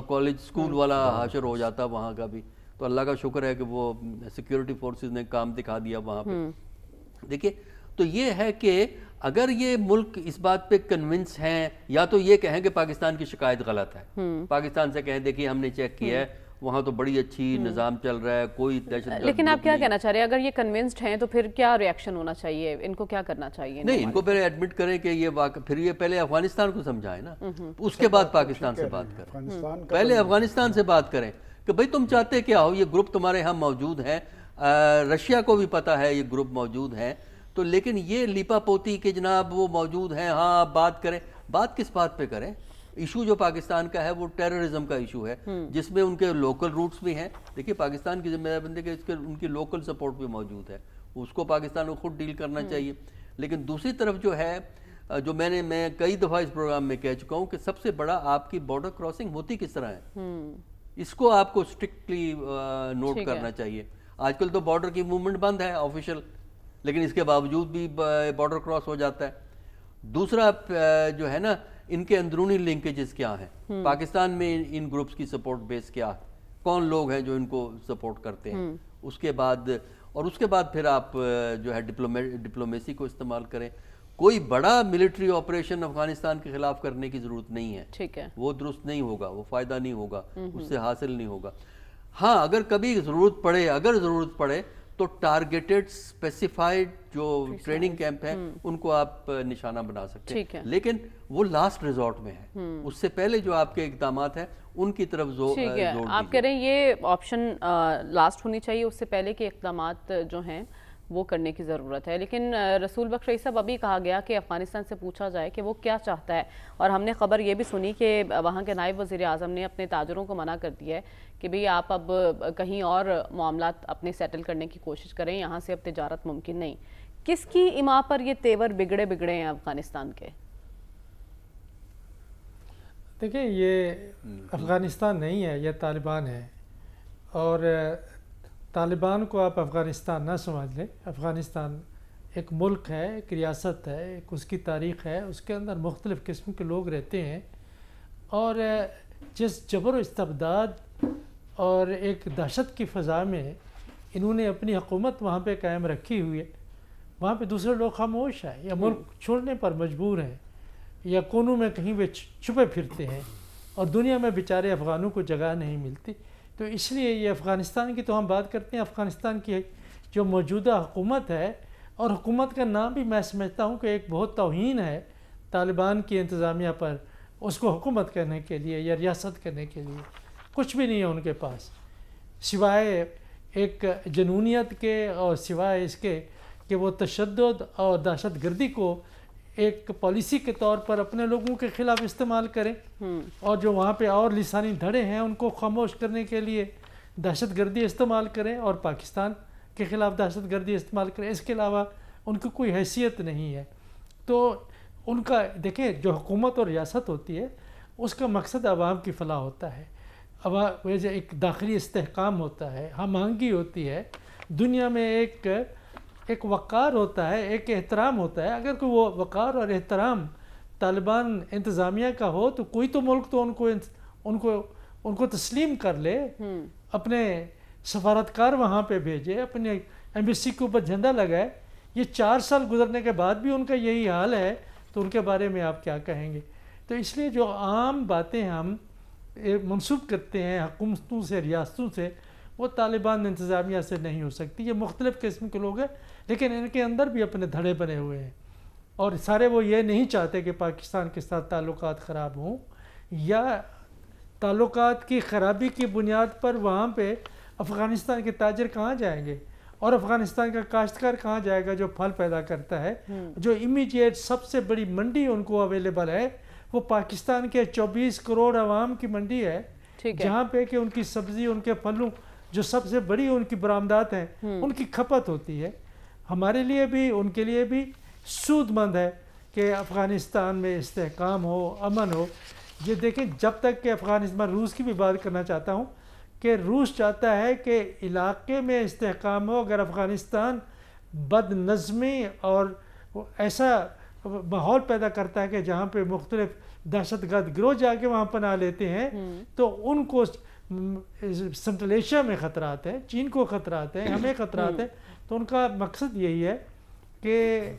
C: کالج اسکول والا حاشر ہو جاتا وہاں کا بھی. تو اللہ کا شکر ہے کہ وہ سیکیورٹی فورسز نے کام دکھا دیا وہاں پہ. دیکھیے تو یہ ہے کہ اگر یہ ملک اس بات پہ کنونس ہیں، یا تو یہ کہیں کہ پاکستان کی شکایت غلط ہے، پاکستان سے کہیں دیکھیے ہم نے چیک کیا ہے وہاں تو بڑی اچھی نظام چل رہا ہے، کوئی دہشت گرد.
B: لیکن آپ کیا کہنا چاہ رہے ہیں اگر یہ کنونسڈ ہیں تو پھر کیا ری ایکشن ہونا چاہیے، ان کو کیا کرنا چاہیے؟
C: نہیں، ان کو پہلے ایڈمٹ کریں کہ یہ پھر یہ پہلے افغانستان کو سمجھائیں نا، اس کے بعد پاکستان سے بات کریں. پہلے افغانستان سے بات کریں کہ بھئی تم چاہتے کیا ہو، یہ گروپ تمہارے ہاں موجود ہیں، رشیا کو بھی پتہ ہے یہ گروپ موجود ہیں، تو لیکن یہ لیپا پوتی کہ جناب وہ موجود ہیں، ہاں آپ بات کریں. بات کس بات پہ کریں؟ ایشو جو پاکستان کا ہے وہ ٹیررزم کا ایشو ہے، جس میں ان کے لوکل روٹس بھی ہیں. دیکھیے پاکستان کی ذمہ داری بنتی ہے کہ ان کی لوکل سپورٹ بھی موجود ہے، اس کو پاکستان کو خود ڈیل کرنا چاہیے. لیکن دوسری طرف جو ہے، جو میں کئی دفعہ اس پروگرام میں کہہ چکا ہوں کہ سب سے بڑا آپ کی بارڈر کراسنگ ہوتی کس طرح ہے، اس کو آپ کو اسٹرکٹلی نوٹ کرنا چاہیے. آج کل تو بارڈر کی موومنٹ بند ہے آفیشیل، لیکن اس کے باوجود بھی بارڈر کراس ہو جاتا ہے. دوسرا جو ہے نا، ان کے اندرونی لنکیجز کیا ہیں، پاکستان میں ان گروپس کی سپورٹ بیس کیا ہے، کون لوگ ہیں جو ان کو سپورٹ کرتے ہیں. اس کے بعد پھر آپ جو ہے ڈپلومیسی کو استعمال کریں. کوئی بڑا ملٹری آپریشن افغانستان کے خلاف کرنے کی ضرورت نہیں ہے،
B: ٹھیک ہے،
C: وہ درست نہیں ہوگا، وہ فائدہ نہیں ہوگا، اس سے حاصل نہیں ہوگا. ہاں اگر کبھی ضرورت پڑے تو ٹارگیٹڈ اسپیسیفائڈ جو ٹریننگ کیمپ ہیں ان کو آپ نشانہ بنا سکتے ہیں، لیکن وہ لاسٹ ریزورٹ میں ہے. اس سے پہلے جو آپ کے اقدامات ہیں ان کی طرف زور دیجیے.
B: آپ کہہ رہے ہیں یہ آپشن لاسٹ ہونی چاہیے، اس سے پہلے کے اقدامات جو ہیں وہ کرنے کی ضرورت ہے. لیکن رسول بخش رئیس صاحب، ابھی کہا گیا کہ افغانستان سے پوچھا جائے کہ وہ کیا چاہتا ہے، اور ہم نے خبر یہ بھی سنی کہ وہاں کے نائب وزیر اعظم نے اپنے تاجروں کو منع کر دیا ہے کہ بھئی آپ اب کہیں اور معاملات اپنے سیٹل کرنے کی کوشش کریں، یہاں سے اب تجارت ممکن نہیں. کس کی ایما پر یہ تیور بگڑے ہیں افغانستان کے؟
D: دیکھیں یہ افغانستان نہیں ہے، یہ طالبان ہے، اور طالبان کو آپ افغانستان نہ سمجھ لیں. افغانستان ایک ملک ہے، ایک ریاست ہے، ایک اس کی تاریخ ہے، اس کے اندر مختلف قسم کے لوگ رہتے ہیں، اور جس جبر و استبداد اور ایک دہشت کی فضا میں انہوں نے اپنی حکومت وہاں پہ قائم رکھی ہوئی ہے، وہاں پہ دوسرے لوگ خاموش ہیں یا ملک چھوڑنے پر مجبور ہیں یا کونوں میں کہیں بھی چھپے پھرتے ہیں، اور دنیا میں بیچارے افغانوں کو جگہ نہیں ملتی. تو اس لیے یہ افغانستان کی تو ہم بات کرتے ہیں، افغانستان کی جو موجودہ حکومت ہے، اور حکومت کا نام بھی میں سمجھتا ہوں کہ ایک بہت توہین ہے طالبان کی انتظامیہ پر. اس کو حکومت کرنے کے لیے یا ریاست کرنے کے لیے کچھ بھی نہیں ہے ان کے پاس، سوائے ایک جنونیت کے، اور سوائے اس کے کہ وہ تشدد اور دہشت گردی کو ایک پالیسی کے طور پر اپنے لوگوں کے خلاف استعمال کریں، اور جو وہاں پہ اور لسانی دھڑے ہیں ان کو خاموش کرنے کے لیے دہشت گردی استعمال کریں، اور پاکستان کے خلاف دہشت گردی استعمال کریں. اس کے علاوہ ان کی کوئی حیثیت نہیں ہے. تو ان کا دیکھیں جو حکومت اور ریاست ہوتی ہے اس کا مقصد عوام کی فلاح ہوتا ہے، ویسے ایک داخلی استحکام ہوتا ہے، ہم آہنگی ہوتی ہے دنیا میں، ایک وقار ہوتا ہے، ایک احترام ہوتا ہے. اگر کوئی وہ وقار اور احترام طالبان انتظامیہ کا ہو تو کوئی تو ملک تو ان کو تسلیم کر لے، اپنے سفارتکار وہاں پہ بھیجے، اپنے ایمبیسی کے اوپر جھنڈا لگائے. یہ 4 سال گزرنے کے بعد بھی ان کا یہی حال ہے تو ان کے بارے میں آپ کیا کہیں گے؟ تو اس لیے جو عام باتیں ہم منسوب کرتے ہیں حکومتوں سے، ریاستوں سے، وہ طالبان انتظامیہ سے نہیں ہو سکتی. یہ مختلف قسم کے لوگ ہیں، لیکن ان کے اندر بھی اپنے دھڑے بنے ہوئے ہیں، اور سارے وہ یہ نہیں چاہتے کہ پاکستان کے ساتھ تعلقات خراب ہوں، یا تعلقات کی خرابی کی بنیاد پر وہاں پہ افغانستان کے تاجر کہاں جائیں گے، اور افغانستان کا کاشتکار کہاں جائے گا جو پھل پیدا کرتا ہے. جو امیڈیٹ سب سے بڑی منڈی ان کو اویلیبل ہے وہ پاکستان کے 24 کروڑ عوام کی منڈی ہے، جہاں پہ کہ ان کی سبزی، ان کے پھلوں جو سب سے بڑی ان کی برآمدات ہیں ان کی کھپت ہوتی ہے. ہمارے لیے بھی ان کے لیے بھی سود مند ہے کہ افغانستان میں استحکام ہو، امن ہو. یہ دیکھیں جب تک کہ افغانستان، روس کی بھی بات کرنا چاہتا ہوں کہ روس چاہتا ہے کہ علاقے میں استحکام ہو. اگر افغانستان بد نظمی اور ایسا ماحول پیدا کرتا ہے کہ جہاں پہ مختلف دہشت گرد گروہ جا کے وہاں پناہ لیتے ہیں تو ان کو سنٹرل ایشیا میں خطرات ہیں، چین کو خطرات ہیں، ہمیں خطرات ہیں. تو ان کا مقصد یہی ہے کہ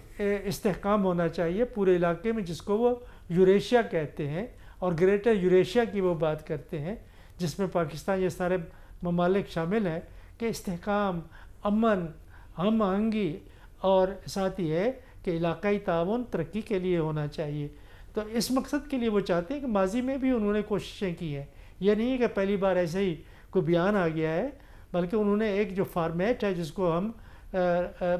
D: استحکام ہونا چاہیے پورے علاقے میں، جس کو وہ یوریشیا کہتے ہیں، اور گریٹر یوریشیا کی وہ بات کرتے ہیں جس میں پاکستان یہ سارے ممالک شامل ہیں، کہ استحکام، امن، ہم آہنگی اور ساتھ ہی ہے کہ علاقائی تعاون ترقی کے لیے ہونا چاہیے. تو اس مقصد کے لیے وہ چاہتے ہیں کہ ماضی میں بھی انہوں نے کوششیں کی ہیں. یہ نہیں ہے کہ پہلی بار ایسے ہی کوئی بیان آ گیا ہے، بلکہ انہوں نے ایک جو فارمیٹ ہے جس کو ہم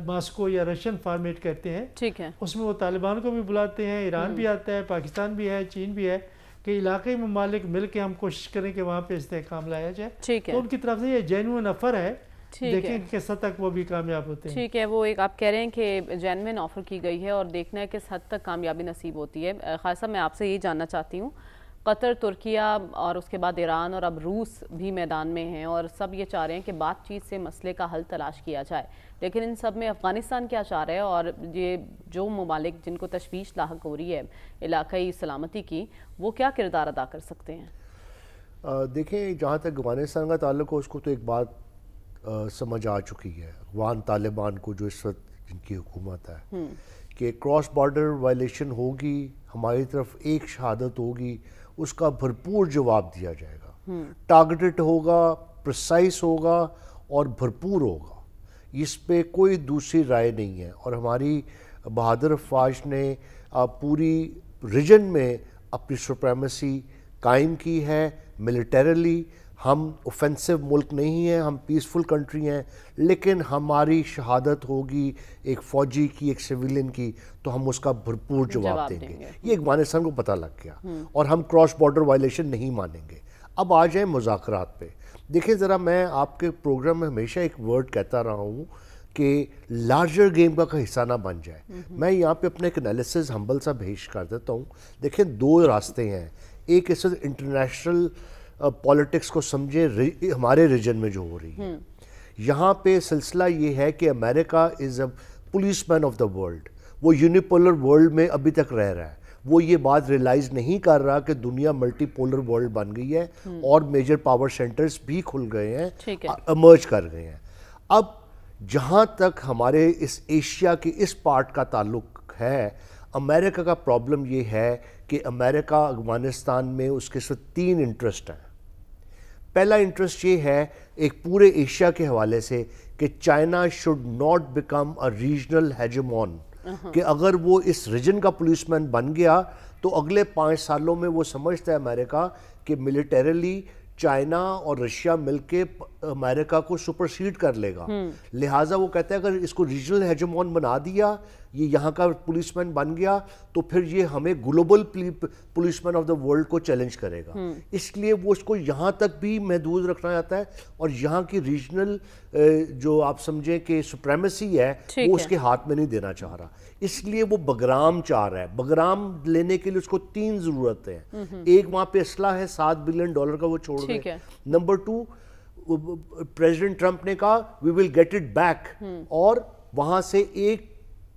D: ماسکو یا رشین فارمیٹ کہتے ہیں،
B: ٹھیک ہے،
D: اس میں وہ طالبان کو بھی بلاتے ہیں، ایران بھی آتا ہے، پاکستان بھی ہے، چین بھی ہے، کہ علاقائی ممالک مل کے ہم کوشش کریں کہ وہاں پہ استحکام لایا جائے.
B: ٹھیک ہے،
D: تو ان کی طرف سے یہ جینوئن آفر ہے، دیکھیں کہ کس حد تک وہ بھی کامیاب ہوتے ہیں.
B: ٹھیک ہے. وہ ایک آپ کہہ رہے ہیں کہ جینوئن آفر کی گئی ہے اور دیکھنا ہے کس حد تک کامیابی نصیب ہوتی ہے. خالد صاحب، میں آپ سے یہی جاننا چاہتی ہوں، قطر، ترکیہ اور اس کے بعد ایران اور اب روس بھی میدان میں ہیں اور سب یہ چاہ رہے ہیں کہ بات چیت سے مسئلے کا حل تلاش کیا جائے، لیکن ان سب میں افغانستان کیا چاہ رہا ہے اور یہ جو ممالک جن کو تشویش لاحق ہو رہی ہے علاقائی سلامتی کی، وہ کیا کردار ادا کر سکتے ہیں؟
E: دیکھیں، جہاں تک افغانستان کا تعلق ہے، اس کو تو ایک بات سمجھ آ چکی ہے افغان طالبان کو، جو اس وقت جن کی حکومت ہے، کہ کراس بارڈر وائلیشن ہوگی، ہماری طرف ایک شہادت ہوگی، اس کا بھرپور جواب دیا جائے گا. ٹارگٹڈ ہوگا، پرسائز ہوگا اور بھرپور ہوگا. اس پہ کوئی دوسری رائے نہیں ہے. اور ہماری بہادر افواج نے پوری ریجن میں اپنی سپریمیسی قائم کی ہے. ملیٹریلی ہم اوفینسو ملک نہیں ہیں، ہم پیسفل کنٹری ہیں، لیکن ہماری شہادت ہوگی ایک فوجی کی، ایک سویلین کی، تو ہم اس کا بھرپور جواب دیں گے. یہ افغانستان کو پتہ لگ گیا اور ہم کراس بارڈر وائلیشن نہیں مانیں گے. اب آ جائیں مذاکرات پہ. دیکھیں ذرا، میں آپ کے پروگرام میں ہمیشہ ایک ورڈ کہتا رہا ہوں کہ لارجر گیم کا حصہ نہ بن جائے. میں یہاں پہ اپنے ایک انالیسز ہمبل سا پیش کر دیتا ہوں. دیکھیں، دو راستے ہیں. ایک اس وقت انٹرنیشنل پولیٹکس کو سمجھے ہمارے ریجن میں جو ہو رہی ہے. یہاں پہ سلسلہ یہ ہے کہ America is a policeman main of the ورلڈ. وہ یونیپولر ورلڈ میں ابھی تک رہ رہا ہے. وہ یہ بات ریلائز نہیں کر رہا کہ دنیا ملٹی پولر ورلڈ بن گئی ہے اور میجر پاور سینٹرز بھی کھل گئے ہیں، ایمرج کر گئے ہیں. اب جہاں تک ہمارے اس ایشیا کے اس پارٹ کا تعلق ہے، امریکہ کا پرابلم یہ ہے کہ امریکہ افغانستان میں اس کے ساتھ 3 انٹرسٹ ہیں. پہلا انٹرسٹ یہ ہے ایک پورے ایشیا کے حوالے سے کہ China should not become a regional hegemon, کہ اگر وہ اس ریجن کا پولیس مین بن گیا تو اگلے 5 سالوں میں وہ سمجھتا ہے امریکہ کہ ملیٹریلی چائنا اور رشیا مل کے امریکہ کو سپرسیڈ کر لے گا. لہٰذا وہ کہتا ہے اگر اس کو ریجنل ہیجمون بنا دیا، یہ یہاں کا پولیس مین بن گیا، تو پھر یہ ہمیں global police main of the world کو چیلنج کرے گا. اس لیے وہ اس کو یہاں تک بھی محدود رکھنا چاہتا ہے اور یہاں کی ریجنل جو آپ سمجھیں کہ سپریمیسی ہے وہ اس کے ہاتھ میں نہیں دینا چاہ رہا. اس لیے وہ بگرام چاہ رہا ہے. بگرام لینے کے لیے اس کو 3 ضرورتیں ہیں. ایک، وہاں پہ اسلحہ ہے $7 بلین کا، وہ چھوڑ دیں. نمبر 2، پریزیڈنٹ ٹرمپ نے کہا وی ول گیٹ اٹ بیک، اور وہاں سے 1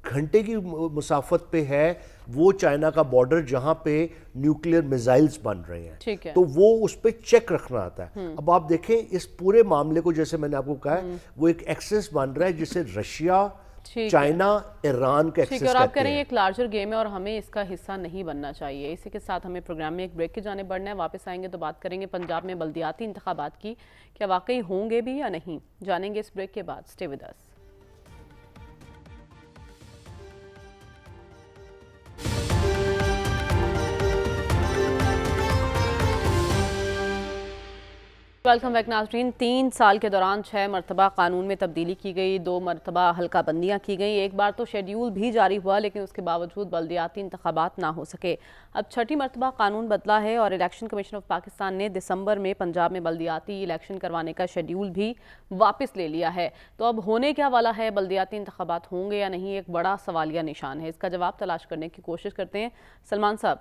E: گھنٹے کی مسافت پہ ہے وہ چائنا کا بارڈر جہاں پہ نیوکلیئر میزائلز بن رہے ہیں. تو وہ اس پہ چیک رکھنا آتا ہے. اب آپ دیکھیں اس پورے معاملے کو، جیسے میں نے آپ کو کہا ہے، وہ ایک ایکسس بن رہا ہے جسے رشیا، چائنا، ایران کا ایکسس کہتے ہیں.
B: اور آپ کہہ رہے ہیں ایک لارجر گیم ہے اور ہمیں اس کا حصہ نہیں بننا چاہیے. اسی کے ساتھ ہمیں پروگرام میں ایک بریک کی جانب بڑھنا ہے. واپس آئیں گے تو بات کریں گے پنجاب میں بلدیاتی انتخابات کی، کیا واقعی ہوں گے بھی یا نہیں، جانیں گے اس بریک کے بعد. Stay with us. Welcome back ناظرین. 3 سال کے دوران 6 مرتبہ قانون میں تبدیلی کی گئی، 2 مرتبہ حلقہ بندیاں کی گئیں، ایک بار تو شیڈیول بھی جاری ہوا لیکن اس کے باوجود بلدیاتی انتخابات نہ ہو سکے. اب 6ٹھی مرتبہ قانون بدلا ہے اور الیکشن کمیشن آف پاکستان نے دسمبر میں پنجاب میں بلدیاتی الیکشن کروانے کا شیڈیول بھی واپس لے لیا ہے. تو اب ہونے کیا والا ہے، بلدیاتی انتخابات ہوں گے یا نہیں، ایک بڑا سوالیہ نشان ہے. اس کا جواب تلاش کرنے کی کوشش کرتے ہیں. سلمان صاحب،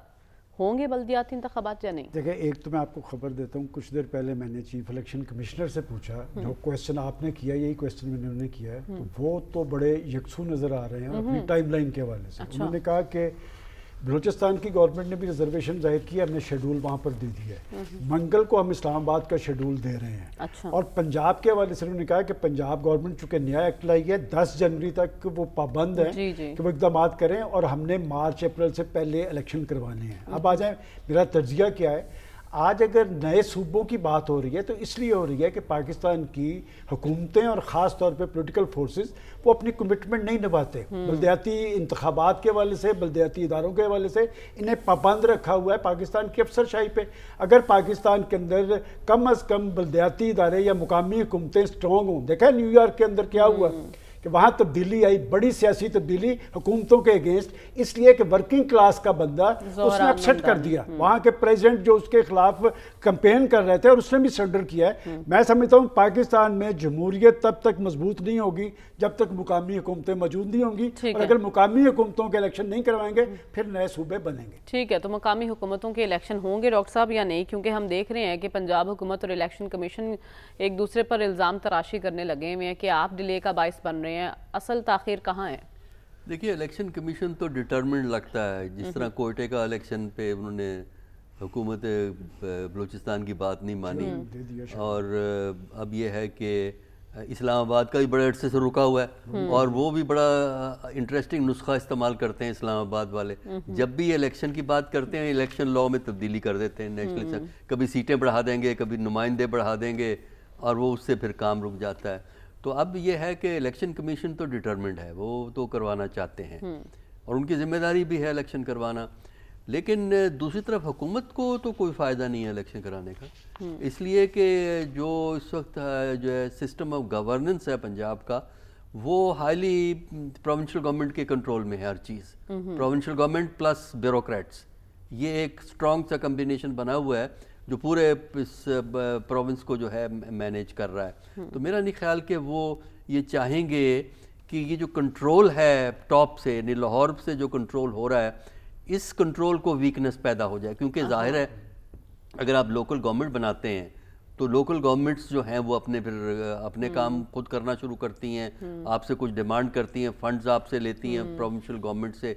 B: ہوں گے بلدیاتی انتخابات یا نہیں؟
A: دیکھیں ایک تو میں آپ کو خبر دیتا ہوں، کچھ دیر پہلے میں نے چیف الیکشن کمشنر سے پوچھا، جو کویسچن آپ نے کیا یہی کویسچن میں نے انہوں نے کیا ہے، تو وہ تو بڑے یکسو نظر آ رہے ہیں اپنی ٹائم لائن کے حوالے سے۔ انہوں نے کہا کہ بلوچستان کی گورنمنٹ نے بھی ریزرویشن ظاہر کی، ہم نے شیڈول وہاں پر دے دیا ہے، منگل کو ہم اسلام آباد کا شیڈول دے رہے ہیں۔ اور پنجاب کے حوالے سے انہوں نے کہا کہ پنجاب گورنمنٹ چونکہ نیا ایکٹ لائی ہے، 10 جنوری تک وہ پابند ہیں کہ وہ اقدامات کریں، اور ہم نے مارچ اپریل سے پہلے الیکشن کروانے ہیں۔ اب آ جائیں میرا تجزیہ کیا ہے۔ آج اگر نئے صوبوں کی بات ہو رہی ہے تو اس لیے ہو رہی ہے کہ پاکستان کی حکومتیں اور خاص طور پہ پولیٹیکل فورسز وہ اپنی کمٹمنٹ نہیں نبھاتے۔ بلدیاتی انتخابات کے حوالے سے، بلدیاتی اداروں کے حوالے سے انہیں پابند رکھا ہوا ہے پاکستان کی افسر شاہی پہ۔ اگر پاکستان کے اندر کم از کم بلدیاتی ادارے یا مقامی حکومتیں اسٹرانگ ہوں، دیکھا نیو یارک کے اندر کیا ہوا کہ وہاں تبدیلی آئی، بڑی سیاسی تبدیلی حکومتوں کے اگینسٹ، اس لیے کہ ورکنگ کلاس کا بندہ اس نے اپسیٹ کر دیا۔ وہاں کے پریزیڈنٹ جو اس کے خلاف کمپین کر رہے تھے اور اس نے بھی سرنڈر کیا ہے۔ میں سمجھتا ہوں پاکستان میں جمہوریت تب تک مضبوط نہیں ہوگی جب تک مقامی حکومتیں موجود نہیں ہوں گی، اور اگر مقامی حکومتوں کے الیکشن نہیں کروائیں گے پھر نئے صوبے بنیں گے۔
B: ٹھیک ہے، تو مقامی حکومتوں کے الیکشن ہوں گے ڈاکٹر صاحب یا نہیں؟ کیونکہ ہم دیکھ رہے ہیں کہ پنجاب حکومت اور الیکشن کمیشن ایک دوسرے پر الزام تراشی کرنے لگے ہوئے ہیں کہ آپ ڈیلے کا باعث بن رہے ہیں، اصل تاخیر کہاں ہے؟
C: دیکھیے الیکشن کمیشن تو ڈٹرمنڈ لگتا ہے، جس طرح کوئٹے کا الیکشن پہ انہوں نے حکومت بلوچستان کی بات نہیں مانی، اور اب یہ ہے کہ اسلام آباد کا بھی بڑے عرصے سے رکا ہوا ہے، اور وہ بھی بڑا انٹرسٹنگ نسخہ استعمال کرتے ہیں اسلام آباد والے، جب بھی الیکشن کی بات کرتے ہیں الیکشن لاء میں تبدیلی کر دیتے ہیں نیشنل، کبھی سیٹیں بڑھا دیں گے، کبھی نمائندے بڑھا دیں گے، اور وہ اس سے پھر کام رک جاتا ہے۔ تو اب یہ ہے کہ الیکشن کمیشن تو ڈٹرمنڈ ہے، وہ تو کروانا چاہتے ہیں اور ان کی ذمہ داری بھی ہے الیکشن کروانا، لیکن دوسری طرف حکومت کو تو کوئی فائدہ نہیں ہے الیکشن کرانے کا، اس لیے کہ جو اس وقت جو ہے سسٹم آف گورننس ہے پنجاب کا، وہ ہائیلی پروونشل گورنمنٹ کے کنٹرول میں ہے ہر چیز، پروونشل گورنمنٹ پلس بیوروکریٹس، یہ ایک اسٹرانگ سا کمبینیشن بنا ہوا ہے جو پورے اس پروونس کو جو ہے مینیج کر رہا ہے۔ تو میرا نہیں خیال کہ وہ یہ چاہیں گے کہ یہ جو کنٹرول ہے ٹاپ سے، یعنی لاہور سے جو کنٹرول ہو رہا ہے، اس کنٹرول کو ویکنس پیدا ہو جائے، کیونکہ ظاہر ہے اگر آپ لوکل گورنمنٹ بناتے ہیں تو لوکل گورنمنٹس جو ہیں وہ اپنے کام خود کرنا شروع کرتی ہیں، آپ سے کچھ ڈیمانڈ کرتی ہیں، فنڈز آپ سے لیتی ہیں پروونشل گورنمنٹ سے،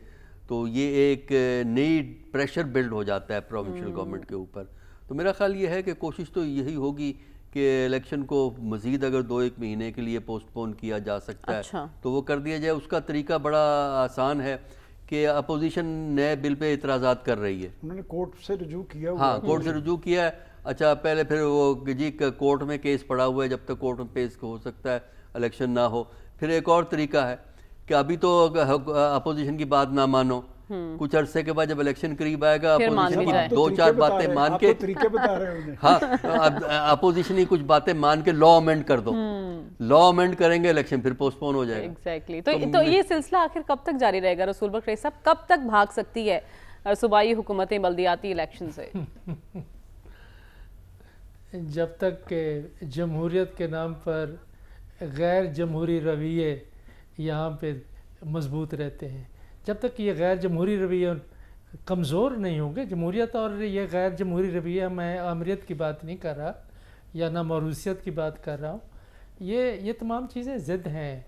C: تو یہ ایک نئی پریشر بلڈ ہو جاتا ہے پروونشل گورنمنٹ کے اوپر۔ تو میرا خیال یہ ہے کہ کوشش تو یہی ہوگی کہ الیکشن کو مزید اگر 2-1 مہینے کے لیے پوسٹ پون کیا جا سکتا ہے تو وہ کر دیا جائے۔ اس کا طریقہ بڑا آسان ہے کہ اپوزیشن نئے بل پہ اعتراضات کر رہی ہے،
A: انہوں نے کورٹ سے رجوع کیا،
C: ہاں کورٹ سے رجوع کیا ہے، اچھا پہلے پھر وہ جی کورٹ میں کیس پڑا ہوا ہے، جب تک کورٹ میں پیش ہو سکتا ہے الیکشن نہ ہو۔ پھر ایک اور طریقہ ہے کہ ابھی تو اپوزیشن کی بات نہ مانو، کچھ عرصے کے بعد جب الیکشن قریب آئے گا اپوزیشن کی 2-4 باتیں مان کے، ہاں اپوزیشن کی کچھ باتیں مان کے لا امینڈ کر دو، لا امینڈ کریں گے الیکشن پھر پوسٹ پون ہو جائے گا۔
B: ایگزیکٹلی، تو یہ سلسلہ آخر کب تک جاری رہے گا رسول بخش رئیس صاحب؟ کب تک بھاگ سکتی ہے صوبائی حکومتیں بلدیاتی الیکشن سے؟
D: جب تک کہ جمہوریت کے نام پر غیر جمہوری رویے یہاں پہ مضبوط رہتے ہیں، جب تک یہ غیر جمہوری رویے کمزور نہیں ہوں گے، جمہوریت اور یہ غیر جمہوری رویہ، میں آمریت کی بات نہیں کر رہا یا نہ موروثیت کی بات کر رہا ہوں، یہ تمام چیزیں ضد ہیں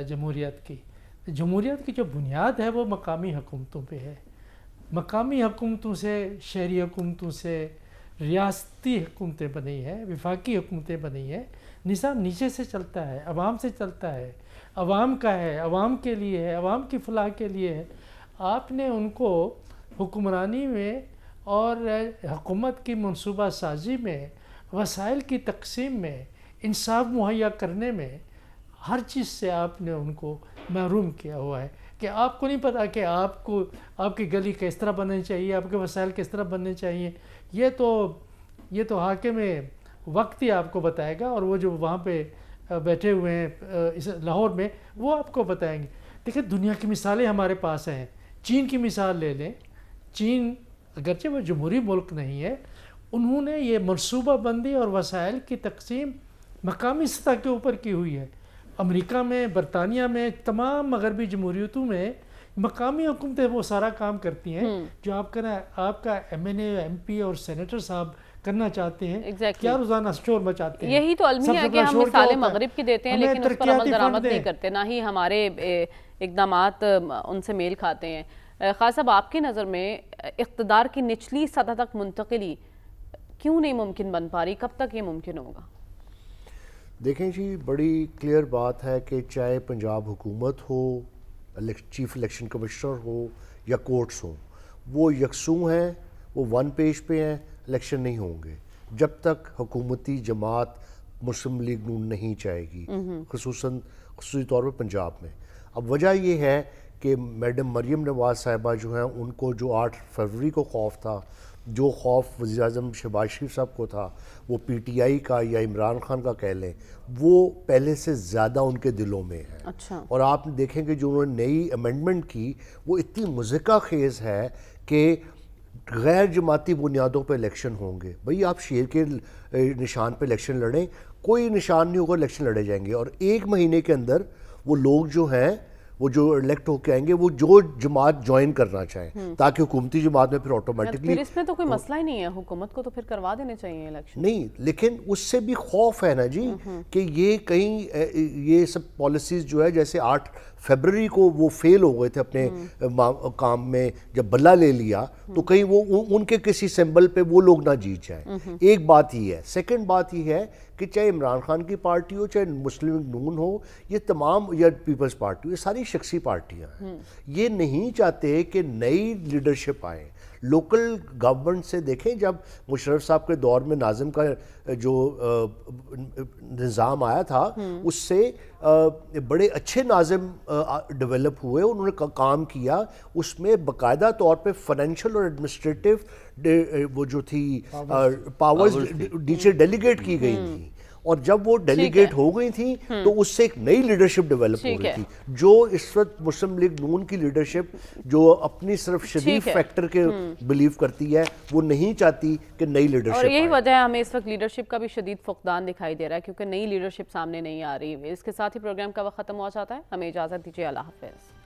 D: جمہوریت کی۔ جمہوریت کی جو بنیاد ہے وہ مقامی حکومتوں پہ ہے، مقامی حکومتوں سے، شہری حکومتوں سے ریاستی حکومتیں بنی ہیں، وفاقی حکومتیں بنی ہیں، نظام نیچے سے چلتا ہے، عوام سے چلتا ہے، عوام کا ہے، عوام کے لیے ہے، عوام کی فلاح کے لیے ہے۔ آپ نے ان کو حکمرانی میں اور حکومت کی منصوبہ سازی میں، وسائل کی تقسیم میں، انصاف مہیا کرنے میں، ہر چیز سے آپ نے ان کو محروم کیا ہوا ہے کہ آپ کو نہیں پتا کہ آپ کو آپ کی گلی کس طرح بننی چاہیے، آپ کے وسائل کس طرح بننے چاہیے۔ یہ تو حاکم وقت ہی آپ کو بتائے گا، اور وہ جو وہاں پہ بیٹھے ہوئے ہیں اس لاہور میں وہ آپ کو بتائیں گے۔ دیکھیں دنیا کی مثالیں ہمارے پاس ہیں، چین کی مثال لے لیں، چین اگرچہ وہ جمہوری ملک نہیں ہے، انہوں نے یہ منصوبہ بندی اور وسائل کی تقسیم مقامی سطح کے اوپر کی ہوئی ہے۔ امریکہ میں، برطانیہ میں، تمام مغربی جمہوریتوں میں مقامی حکومتیں وہ سارا کام کرتی ہیں جو آپ کا M N A M P اور سینیٹر صاحب کرنا چاہتے ہیں. کیا روزانہ شور مچاتے ہیں.
B: یہی تو المیہ ہے کہ ہم مثالیں مغرب کی دیتے ہیں لیکن اس پر عمل درآمد نہیں کرتے, نہ ہی ہمارے اقدامات ان سے میل کھاتے ہیں. خالد صاحب, آپ کی نظر میں اقتدار کی نچلی سطح تک منتقلی کیوں نہیں ممکن بن پا رہی, کب تک یہ ممکن ہوگا؟
E: دیکھیں جی, بڑی کلیئر بات ہے کہ چاہے پنجاب حکومت ہو, چیف الیکشن کمشنر ہو یا کورٹس ہوں, وہ یکسوں ہیں, وہ ون پیج پہ ہیں, الیکشن نہیں ہوں گے جب تک حکومتی جماعت مسلم لیگ نون نہیں چاہے گی, خصوصی طور پر پنجاب میں. اب وجہ یہ ہے کہ میڈم مریم نواز صاحبہ جو ہیں, ان کو جو 8 فروری کو خوف تھا, جو خوف وزیر اعظم شہباز شریف صاحب کو تھا, وہ پی ٹی آئی کا یا عمران خان کا کہہ لیں, وہ پہلے سے زیادہ ان کے دلوں میں ہے.
B: اچھا. اور
E: آپ دیکھیں کہ جو انہوں نے نئی امینڈمنٹ کی وہ اتنی مضحکہ خیز ہے کہ غیر جماعتی بنیادوں پہ الیکشن ہوں گے. بھئی آپ شیر کے نشان پہ الیکشن لڑیں, کوئی نشان نہیں ہوگا, الیکشن لڑے جائیں گے, اور 1 مہینے کے اندر وہ لوگ جو ہیں وہ جو الیکٹ ہو کے آئیں گے, وہ جو جماعت جوائن کرنا چاہیں, تاکہ حکومتی جماعت میں پھر آٹومیٹکلی.
B: اس میں تو کوئی مسئلہ ہی نہیں ہے, حکومت کو تو پھر کروا دینے چاہیے الیکشن.
E: نہیں, لیکن اس سے بھی خوف ہے نا جی کہ یہ کہیں یہ سب پالیسیز جو ہے, جیسے 8 فیبرری کو وہ فیل ہو گئے تھے اپنے کام میں, جب بلہ لے لیا تو کہیں وہ ان کے کسی سمبل پہ وہ لوگ نہ جیت جائیں. ایک بات ہی ہے. سیکنڈ بات یہ ہے کہ چاہے عمران خان کی پارٹی ہو, چاہے مسلم لیگ نون ہو, یہ تمام, یا پیپلز پارٹی ہو, یہ ساری شخصی پارٹیاں ہیں. یہ نہیں چاہتے کہ نئی لیڈرشپ آئے. لوکل گورنمنٹ سے دیکھیں, جب مشرف صاحب کے دور میں ناظم کا جو نظام آیا تھا, اس سے بڑے اچھے ناظم ڈیولپ ہوئے, انہوں نے کام کیا. اس میں باقاعدہ طور پہ فائنینشیل اور ایڈمنسٹریٹو وہ جو تھی پاورز نیچے ڈیلیگیٹ کی گئی تھیں, اور جب وہ ڈیلیگیٹ ہو گئی تھیں تو اس سے ایک نئی لیڈرشپ ڈیولپ ہو رہی تھی, جو اس وقت مسلم لیگ نون کی لیڈرشپ جو اپنی صرف شریف فیکٹر کے بلیو کرتی ہے, وہ نہیں چاہتی کہ نئی لیڈرشپ.
B: اور یہی وجہ ہے ہمیں اس وقت لیڈرشپ کا بھی شدید فقدان دکھائی دے رہا ہے, کیونکہ نئی لیڈرشپ سامنے نہیں آ رہی. اس کے ساتھ ہی پروگرام کا وقت ختم ہو جاتا ہے. ہمیں اجازت دیجیے, اللہ حافظ.